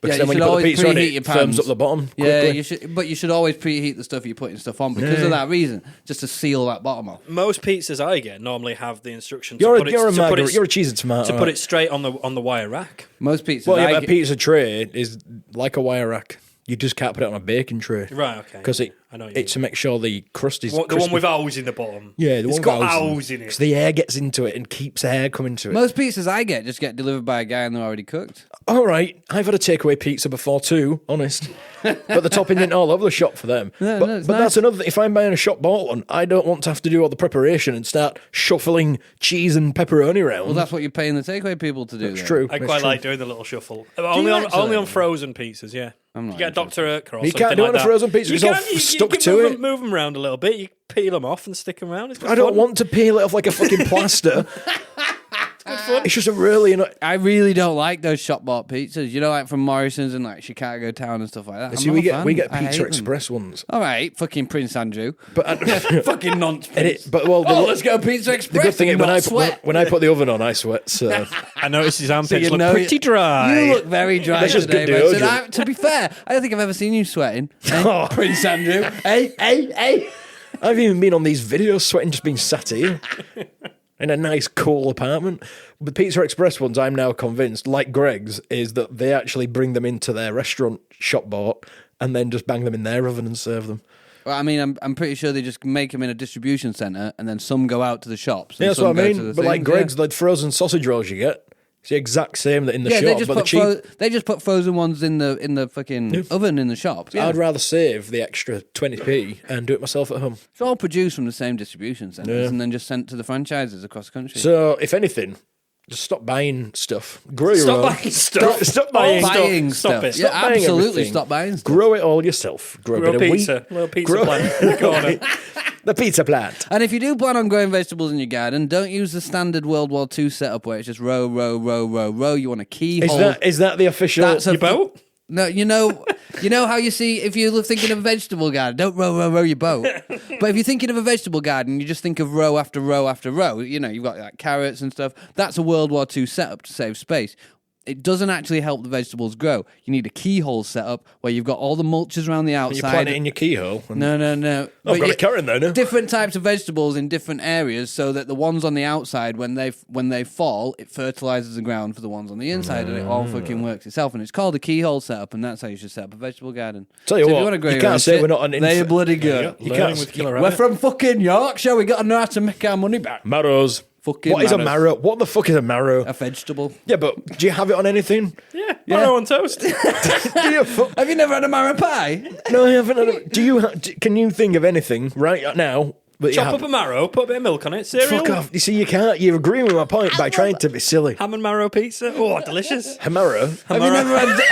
Because Yeah, then when you you should put the always pizza on preheat it, your it firms pans. up the bottom Yeah, quickly. but you should always preheat the stuff you're putting stuff on because of that reason, just to seal that bottom off. Most pizzas I get normally have the instruction You're to a put margarita. it You're a cheese and tomato. to put it straight on the wire rack. Most pizzas, Well, yeah, I but a get- pizza tray is like a wire rack. You just can't put it on a baking tray. Right, okay. Because I know what you it's to make sure the crust is The one crispy. with holes in the bottom. Yeah, the it's one got with holes in it. Because the air gets into it and keeps air coming to it. most pizzas I get just get delivered by a guy and they're already cooked. All right, I've had a takeaway pizza before too, honest. But the topping isn't all over the shop for them. No, but no, it's but that's nice. another thing. If I'm buying a shop bought one, I don't want to have to do all the preparation and start shuffling cheese and pepperoni around. Well, that's what you're paying the takeaway people to do. That's then. true. I It's quite true. like doing the little shuffle. you Only actually? on frozen pizzas, yeah. I'm not You get a Dr. Urker or You something can't do it like on a that. frozen pizza, You it's all can, stuck you to can it. move them around a little bit. You peel them off and stick them around. It's good I don't fun. want to peel it off like a fucking plaster. Good fun. It's just a really. I really don't like those shop bought pizzas. You know, like from Morrison's and like Chicago Town and stuff like that. See, I'm we not a fan. get I hate Pizza them. Express ones, All right, fucking Prince Andrew. but Fucking nonsense. and it, but well, Oh, let's go Pizza Express. the good thing is and when not I sweat. when I put the oven on, I sweat. So I noticed his armpits you look know pretty dry. You look very dry That's just today, good Benson. deodorant. To be fair, I don't think I've ever seen you sweating. Oh. Prince Andrew. Hey. I've even been on these videos sweating, just being sat here in a nice, cool apartment. The Pizza Express ones, I'm now convinced, like Greg's, is that they actually bring them into their restaurant shop bought and then just bang them in their oven and serve them. Well, I mean, I'm pretty sure they just make them in a distribution centre and then some go out to the shops. Yeah, and that's some what I go to mean. the But like things, Greg's, like frozen sausage rolls you get, it's the exact same that in the yeah, shop, but they're cheap. they just put frozen ones in the fucking oven in the shop. Yeah. I'd rather save the extra 20p and do it myself at home. It's all produced from the same distribution centres and then just sent to the franchises across the country. So, if anything, just stop buying stuff. Grow your own. Stop buying stuff. Stop buying stuff. buying Stop stuff. it. Yeah, Stop buying absolutely. everything. Stop buying stuff. Grow it all yourself. Grow a Grow bit of pizza. wheat. Little pizza Grow- plant in the corner. The pizza plant. And if you do plan on growing vegetables in your garden, don't use the standard World War II setup where it's just row. You want a keyhole. Is that the official? That's a Your boat? No, you know how you see if you're thinking of a vegetable garden, don't row your boat. But if you're thinking of a vegetable garden, you just think of row after row after row. You know, you've got like carrots and stuff. That's a World War II setup to save space. It doesn't actually help the vegetables grow. You need a keyhole setup where you've got all the mulches around the You outside. plant it in your keyhole. and- No. I've got a carrot there now. Different types of vegetables in different areas, so that the ones on the outside, when they fall, it fertilizes the ground for the ones on the inside, and it all fucking works itself. And it's called a keyhole setup, and that's how you should set up a vegetable garden. Tell you So if what, wanna grow you your can't own say shit, we're not an they're inf- bloody good. You Learning can't. with Killer We're Rabbit. from fucking Yorkshire. We got to know how to make our money back. Marrows. Fucking What is a marrows. marrow? What the fuck is a marrow? A vegetable. Yeah, but do you have it on anything? Yeah, marrow on toast. Do you? Have you never had a marrow pie? No, I haven't. Do you? Can you think of anything right now? That you Chop have? up a marrow, put a bit of milk on it, cereal. Fuck off. You see, you can't. You're agreeing with my point by trying to be silly. Ham and marrow pizza. Oh, delicious. A marrow. Have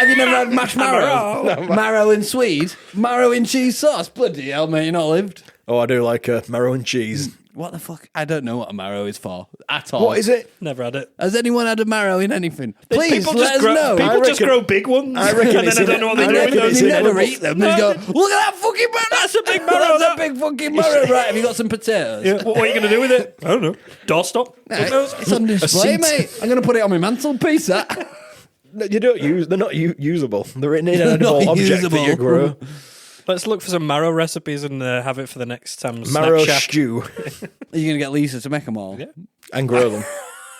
you never had mashed marrow? Marrow and Swede? Marrow and cheese sauce? Bloody hell, mate, you not lived. Oh, I do like marrow and cheese. What the fuck? I don't know what a marrow is for at all. What is it? Never had it. Has anyone had a marrow in anything? Please People let us know. People I just reckon- grow big ones. I reckon and it's then I in don't know it. what they I do with reckon them. it's You in never it. eat them. They go, look at that fucking marrow. That's a big marrow. That's a big fucking marrow. Right, have you got some potatoes? Yeah, what are you going to do with it? I don't know. Doorstop. It's on display, seat. mate. I'm going to put it on my mantelpiece. That. No, you don't use. They're not usable. They're an not inedible object that you usable. grow. Let's look for some marrow recipes and have it for the next time. Marrow snack shack. stew Are you going to get Lisa to make them all? Yeah. and grow them.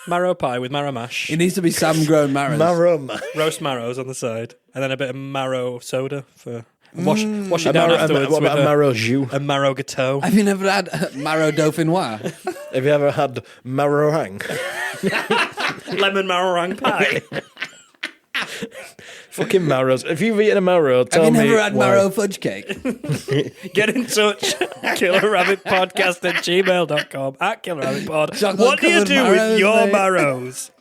Marrow pie with marrow mash. It needs to be Sam grown marrows. Marrow. Roast marrows on the side. And then a bit of marrow soda for Wash it down afterwards What with about a marrow jus? a marrow gâteau. Have you never had marrow dauphinois? Have you ever had marrow hang? Lemon meringue pie. Fucking marrows. If you've eaten a marrow, tell Have me you never had why. marrow fudge cake? Get in touch. killerrabbitpodcast@gmail.com at killerrabbitpod. Chocolate What do you covered do with marrows, your mate. marrows?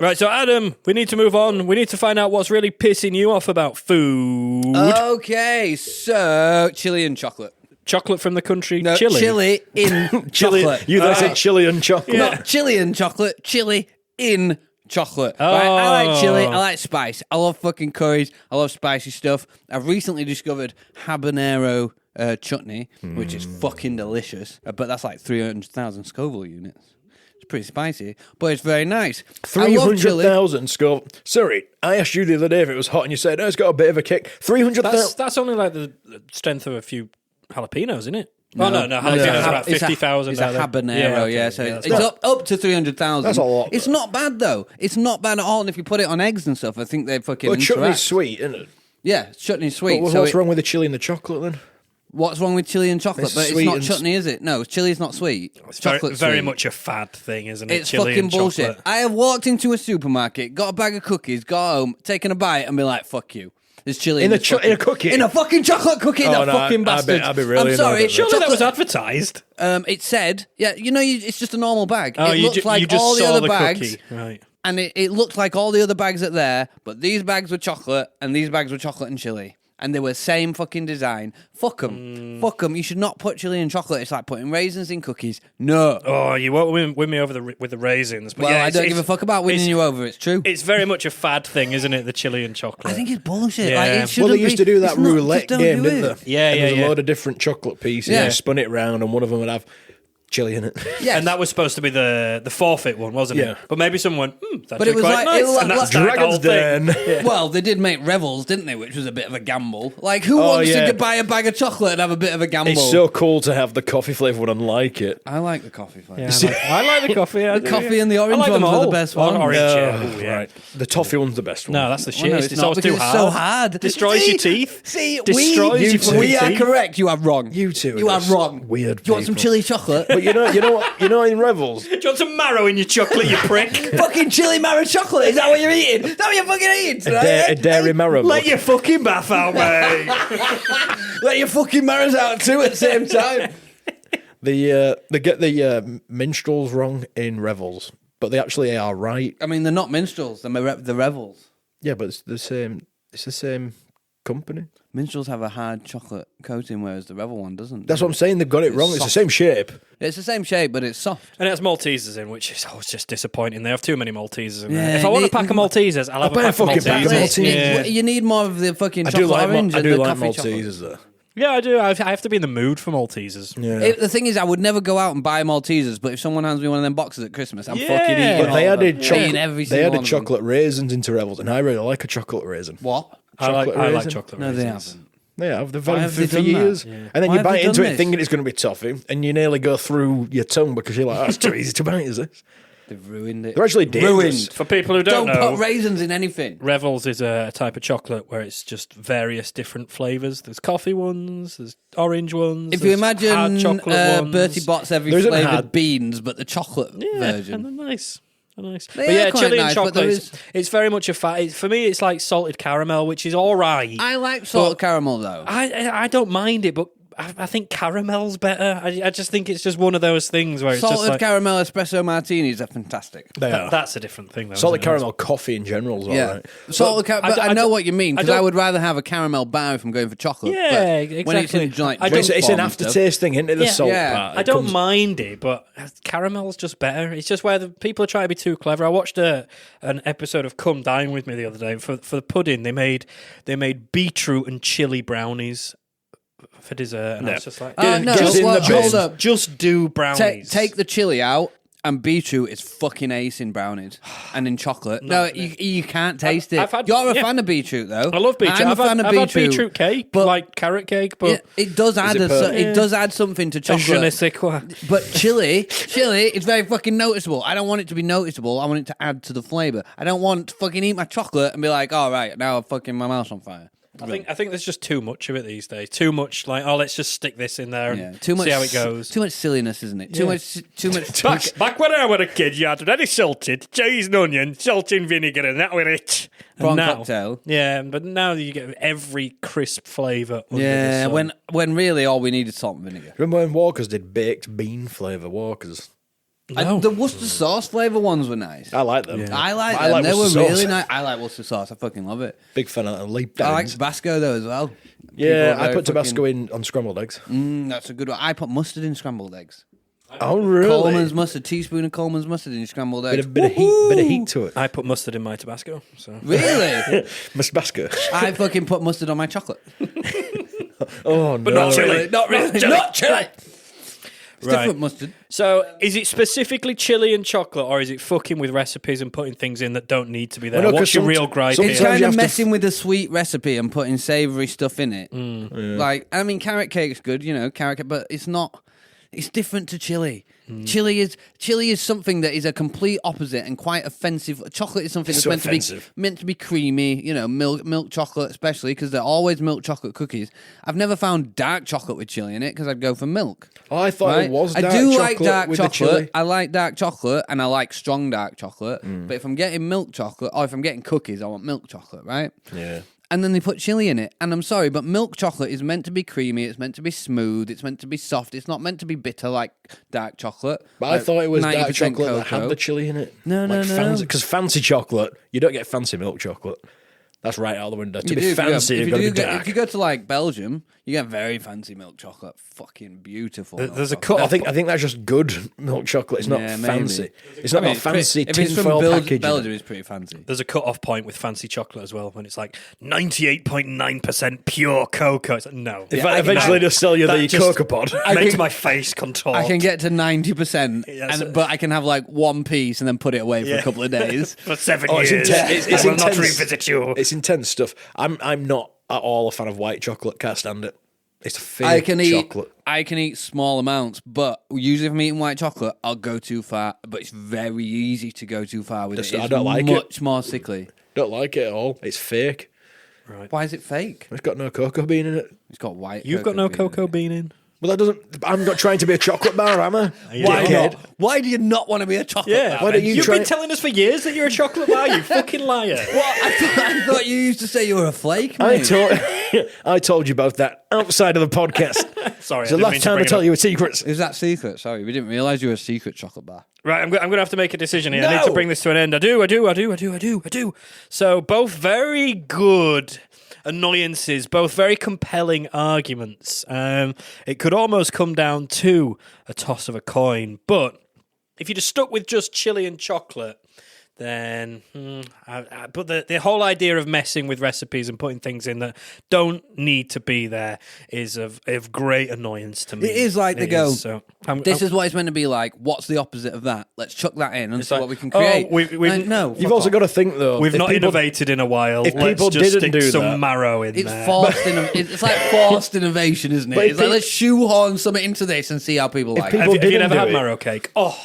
Right, so Adam, we need to move on. We need to find out what's really pissing you off about food. Okay, so chili and chocolate. Chocolate from the country No, Chile. in Chili. chocolate. You guys said chili and chocolate. Not chili and chocolate, chili in chocolate. Oh. Right? I like chili, I like spice. I love fucking curries, I love spicy stuff. I've recently discovered habanero chutney, which is fucking delicious. But that's like 300,000 Scoville units. It's pretty spicy, but it's very nice. I love chili. 300,000 Scoville. Sorry, I asked you the other day if it was hot and you said, oh, it's got a bit of a kick. 300,000. That's only like the strength of a few jalapenos, isn't it? No, no, jalapenos about it's a- 50,000. It's a habanero, okay. yeah. So that's it's not- up to 300,000. That's a lot. It's not bad though. It's not bad at all. And if you put it on eggs and stuff, I think they fucking Well, chutney's interact. sweet, isn't it? Yeah, chutney's sweet. But so what's wrong with the chili and the chocolate then? What's wrong with chili and chocolate? It's But it's sweet not and chutney, is it? No, chili's not sweet. It's Chocolate's very sweet. much a fad thing, isn't it? It's Chili fucking and bullshit. chocolate. I have walked into a supermarket, got a bag of cookies, got home, taken a bite, and be like, "Fuck you." There's chili In this a fucking- cookie? In a fucking chocolate cookie, Oh, that no, fucking bastard. I'd be really I'm sorry. annoyed at that. Surely that was chocolate- advertised. It said, yeah, it's just a normal bag. Oh, it you, looks like you just all the saw other the bags, cookie. Right. and it looked like all the other bags are there, but these bags were chocolate, and these bags were chocolate and chili. And they were same fucking design. Fuck them. Fuck them. You should not put chili in chocolate. It's like putting raisins in cookies. No. Oh, you won't win me over with the raisins. But Well, yeah, I don't give a fuck about winning you over. It's true. It's very much a fad thing, isn't it? The chili and chocolate. I think it's bullshit. Yeah. Like, it Well, shouldn't they used be- to do that it's not- roulette just don't game, do didn't it. they? Yeah, and yeah, there's yeah. a load of different chocolate pieces. Yeah. You spun it round, and one of them would have chili in it. Yes. And that was supposed to be the forfeit one, wasn't Yeah. it? But maybe someone, that's But it was quite like- it nice. was and like- that's like the whole Dragon's thing. Den. Well, they did make Revels, didn't they? Which was a bit of a gamble. Like, who Oh, wants yeah. to buy a bag of chocolate and have a bit of a gamble? It's so cool to have the coffee flavour one and like it. I like the coffee flavour. Yeah, I like the coffee. The coffee and the orange I like them ones are the all. best Oh, ones. Orange, yeah. Oh, Ooh, yeah. right. The toffee one's the best one. No, that's the Well, no, shit. it's it's not always because too it's hard. so hard. Destroys your teeth. See, Destroys your fucking we are teeth. correct. You are wrong. You two are You are just wrong. weird You want some people. chili chocolate? But you know what? You know in Revels, Do you want some marrow in your chocolate, you prick? Fucking chili marrow chocolate. Is that what you're eating? Is that what you're fucking eating a dairy marrow. Let book. your fucking bath out, mate. Let your fucking marrows out too at the same time. They get the minstrels wrong in Revels, but they actually are right. I mean, they're not minstrels. They're the Revels. Yeah, but it's the same. It's the same company. Minstrels have a hard chocolate coating, whereas the Revel one doesn't. That's what I'm saying. They've got it wrong. It's the same shape. It's the same shape, but it's soft. And it has Maltesers in, which is always just disappointing. They have too many Maltesers in Yeah, there. If I want a they- pack of Maltesers, I'll have buy a a pack of fucking pack of Maltesers. Maltesers. Yeah. You need more of the fucking I chocolate do like. orange I and do the like coffee chocolate. Maltesers though. Yeah, I do. I have to be in the mood for Maltesers. Yeah. The thing is, I would never go out and buy Maltesers, but if someone hands me one of them boxes at Christmas, I'm Yeah. fucking eating But all they of them. added Eating chocolate. every They single added one of them. chocolate raisins into Revels, and I really like a chocolate raisin. What? I like raisin. chocolate No, they raisins. haven't. They have. They've Why had have them they for done that? years. Yeah. And then Why you have they bite into done it this? thinking it's going to be toffee, and you nearly go through your tongue because you're like, oh, it's too easy to bite, is this? They've ruined it. They're actually dangerous. Ruined. For people who don't Don't know, put raisins in anything. Revels is a type of chocolate where it's just various different flavours. There's coffee ones, there's orange ones. If you there's hard imagine chocolate ones. Bertie Bott's every There isn't flavoured hard- beans, but the chocolate Yeah, version. and they're nice. They're nice. They But are yeah, quite chili nice, and but there chocolate. is- It's very much a fat. For me, it's like salted caramel, which is all right. I like salted caramel though. I don't mind it, but I think caramel's better. I just think it's just one of those things where it's Salted just like caramel espresso martinis are fantastic. They are. that's a different thing. Though, Salted isn't it? caramel coffee in general is all Yeah, right. salted caramel. I know what you mean because I don't- would rather have a caramel bar if I'm going for chocolate. Yeah, but when it's in exactly. like I But drink it's an form and stuff- aftertaste thing, isn't it? The Yeah. salt Yeah. part. I It don't comes- mind it, but caramel's just better. It's just where the people are trying to be too clever. I watched an episode of Come Dine With Me the other day. And for the pudding, they made beetroot and chili brownies for dessert. And I was just like, No, Just in well, the hold bin. up. just do brownies. Take the chili out, and beetroot is fucking ace in brownies and in chocolate. No, you can't taste it. I've had- You're a yeah. fan of beetroot, though. I love beetroot. I'm I've a fan had, of I've had beetroot. beetroot cake, but- like carrot cake, but It does add it it does add something to je ne chocolate. sais quoi. But chili is very fucking noticeable. I don't want it to be noticeable. I want it to add to the flavour. I don't want to fucking eat my chocolate and be like, all right, now fucking my mouth's on fire. I think there's just too much of it these days. Too much like, let's just stick this in there and Too much, see how it goes. Too much silliness, isn't it? Too much. Back when I was a kid, you had ready salted, cheese and onion, salt and vinegar, and that was it. Prawn now, cocktail. Yeah, but now you get every crisp flavour. Yeah, when really all we need is salt and vinegar. Remember when Walkers did baked bean flavour Walkers? The Worcester sauce flavour ones were nice. I like them. I like them. They were Worcester really sauce. nice. I like Worcester sauce. I fucking love it. Big fan of leap I like downs. Tabasco though as well. Yeah, People are I very put Tabasco in on scrambled eggs. That's a good one. I put mustard in scrambled eggs. Oh, really? Coleman's mustard, teaspoon of Coleman's mustard in scrambled eggs. Bit of heat to it. I put mustard in my Tabasco. So Really? Tabasco. I fucking put mustard on my chocolate. Oh, but no. not chili. Not really. Not chili. It's Right. different mustard. So, is it specifically chili and chocolate, or is it fucking with recipes and putting things in that don't need to be there? Well, no, What's 'cause your real gripe sometimes It's here? you kind of have to messing with a sweet recipe and putting savoury stuff in it. Like, I mean, carrot cake's good, carrot cake, but it's not. It's different to chili. Chili is something that is a complete opposite and quite offensive. Chocolate is something that's So meant to be creamy. Milk chocolate, especially because they're always milk chocolate cookies. I've never found dark chocolate with chili in it because I'd go for milk. Oh, I thought Right? it was dark I do chocolate like dark with the chili. chocolate. I like dark chocolate and I like strong dark chocolate. But if I'm getting milk chocolate or if I'm getting cookies, I want milk chocolate, right? Yeah. And then they put chili in it. And I'm sorry, but milk chocolate is meant to be creamy. It's meant to be smooth. It's meant to be soft. It's not meant to be bitter like dark chocolate. But I thought it was dark 90% chocolate that had cocoa. the chili in it. No. Because fancy chocolate, you don't get fancy milk chocolate. That's right out the window. To You be do, fancy, you've got to be dark. if you go to like Belgium, you get very fancy milk chocolate. Fucking beautiful. milk There's a chocolate. cut. I think that's just good milk chocolate. It's not Yeah, fancy. maybe. It's not I mean, got fancy if it's from tinfoil packaging. Belgium, it's pretty fancy. There's a cut-off point with fancy chocolate as well, when it's like 98.9% pure cocoa. It's like, no. If I eventually just sell you That the just- cocoa pod. Makes my face contort. I can get to 90%, Yes. but I can have like one piece and then put it away for a couple of days. for 7 Oh, it's years. intense. It's I will not intense. revisit you. It's intense stuff. I'm not at all a fan of white chocolate. Can't stand it. It's fake I can chocolate. eat small amounts, but usually if I'm eating white chocolate, I'll go too far. But it's very easy to go too far with it. I It's don't like it. much more sickly. Don't like it at all. It's fake. Why is it fake? It's got no cocoa bean in it. It's got white. You've got no bean in it. cocoa bean in. Well, that doesn't. I'm not trying to be a chocolate bar, am I? Why Dickhead. not? Why do you not want to be a chocolate bar? Why don't you You've try- been telling us for years that you're a chocolate bar, you fucking liar. What? I thought you used to say you were a flake, I mate. I told you about that outside of the podcast. Sorry, It's the last time I tell you a secret. Is that secret? Sorry, we didn't realise you were a secret chocolate bar. Right, I'm going to have to make a decision here. I need to bring this to an end. I do. So, both very good annoyances, both very compelling arguments. It could almost come down to a toss of a coin, but if you'd have stuck with just chili and chocolate, then but the whole idea of messing with recipes and putting things in that don't need to be there is of great annoyance to me. It is like they go, this is is what it's meant to be like. What's the opposite of that? Let's chuck that in and see like, what we can create. we've- no, You've also got to think though. we've if not people- innovated in a while. if Let's people just didn't stick do some that- marrow in It's there. forced. It's like forced innovation, isn't it? But if It's like pe- let's shoehorn something into this and see how people like it. people Have you didn't never do had it. marrow cake? Oh,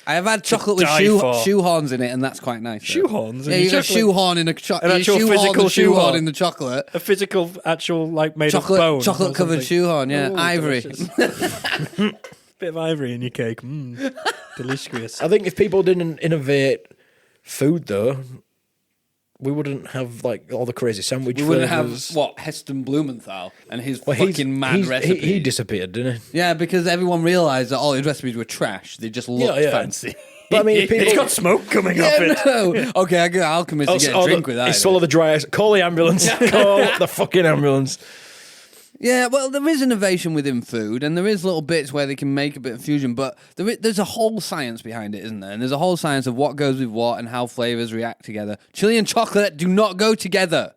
I have had chocolate with die for. shoehorns in it, and that's quite nice. though. Shoehorns in Yeah, your you got chocolate? shoehorn in An actual physical shoehorn shoehorn? in the chocolate. a physical, actual, like made of bone. Chocolate or covered something. shoehorn, yeah, Ooh, ivory. delicious. Bit of ivory in your cake. Delicious. I think if people didn't innovate food though, we wouldn't have like all the crazy sandwich We wouldn't have flavours. what Heston Blumenthal and his Well, fucking mad recipe. He disappeared, didn't he? Yeah, because everyone realised that all his recipes were trash. They just looked Yeah. fancy. But I mean, if people It's got smoke coming off Yeah, it. no. Okay, I go alchemist to get a drink with that. He swallowed the dry ice. Call the ambulance. Call the fucking ambulance. Yeah, well, there is innovation within food, and there is little bits where they can make a bit of fusion, but there's a whole science behind it, isn't there? And there's a whole science of what goes with what and how flavours react together. Chili and chocolate do not go together.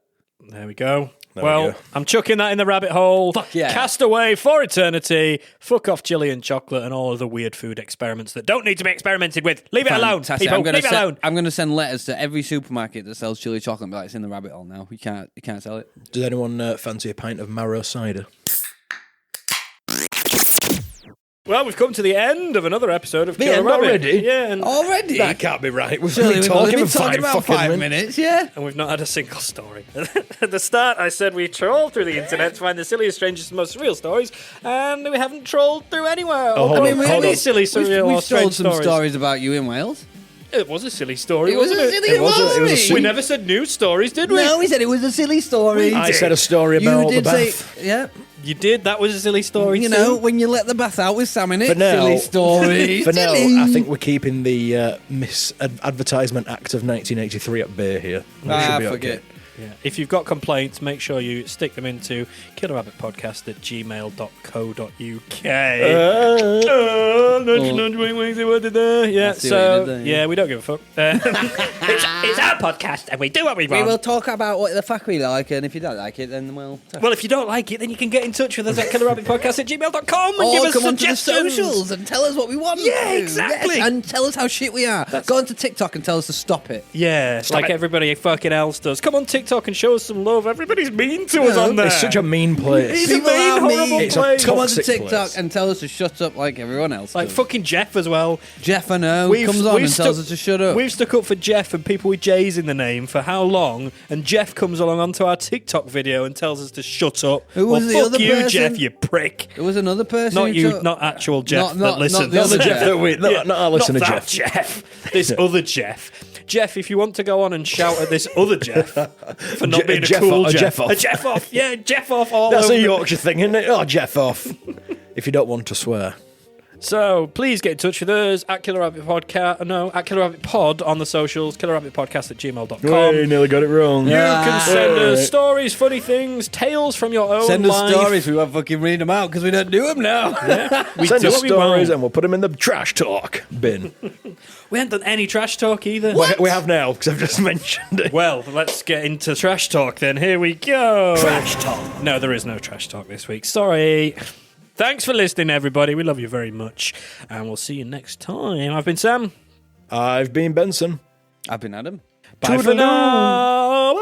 There we go. we Well, go. I'm chucking that in the rabbit hole. Fuck yeah. Cast away for eternity. Fuck off chili and chocolate and all of the weird food experiments that don't need to be experimented with. Leave it alone, Fantastic. people. Leave it alone. I'm going to send letters to every supermarket that sells chili chocolate and be like, it's in the rabbit hole now. You can't sell it. Does anyone fancy a pint of Marrow cider? Well, we've come to the end of another episode of The Killer end Rabbit. already? Yeah, and Already? That can't be right. We've Surely been we've only talking been for talking about fucking 5 minutes, yeah? and we've not had a single story. At the start, I said we troll through the internet to find the silliest, strangest, and most surreal stories, and we haven't trolled through anywhere. Oh, I hold mean, on, we hold any on. silly, surreal, We've or strange told some stories about you in Wales. It was a silly story, It was wasn't a it? silly It was a story. silly- We never said news stories, did we? No, we said it was a silly story. I said a story about You the did bath. say, yeah. You did. That was a silly story, You too. know, when you let the bath out with Sam in it, For now- silly story. For now, silly. I think we're keeping the Misadvertisement Act of 1983 at bay here. We should be forget. okay. Yeah. If you've got complaints, make sure you stick them into killerrabbitpodcast@gmail.co.uk. Yeah, I see what you so, did there, yeah. yeah, we don't give a fuck. It's our podcast and we do what we We want. will talk about what the fuck we like, and if you don't like it, then we'll... Well, if you don't like it, then you can get in touch with us at killerrabbitpodcast@gmail.com and Or give us come onto the suggestions. socials and tell us what we want. Yeah, to. exactly. Yes, and tell us how shit we are. Go onto TikTok and tell us to stop it. Yeah, like everybody fucking else does. Come on TikTok and show us some love. Everybody's mean to us on there. It's such a mean place. It's a People mean, are horrible mean. It's a place. Come onto Toxic TikTok place. and tell us to shut up like everyone else Like does. fucking Jeff as well. Jeff, I know, comes on and tells us to shut up. We've stuck up for Jeff and people with J's in the name for how long? And Jeff comes along onto our TikTok video and tells us to shut up. Who was well, the fuck other you, person? Jeff, you prick. There was another person. Not who you, took- not actual Jeff Not- that not listens. the other Jeff. Not our listener not Jeff. that Jeff. This other Jeff. Jeff, if you want to go on and shout at this other Jeff for not being a Jeff cool off- a Jeff. Jeff off. A Jeff off. Yeah, Jeff off all That's over. a Yorkshire thing, isn't it? Oh, Jeff off. If you don't want to swear. So please get in touch with us at Killer Rabbit Podcast. No, at Killer Rabbit Pod on the socials. killerrabbitpodcast@gmail.com. Hey, nearly got it wrong. You can send Hey. us stories, funny things, tales from your own Send us life. stories. We won't fucking read them out because we don't do them now. We Send do us what we stories want. and we'll put them in the trash talk bin. We haven't done any trash talk either. We have now, because I've just mentioned it. Well, let's get into trash talk then. Here we go. Trash talk. No, there is no trash talk this week. Sorry. Thanks for listening, everybody. We love you very much. And we'll see you next time. I've been Sam. I've been Benson. I've been Adam. Bye for Toodaloo. now. Bye.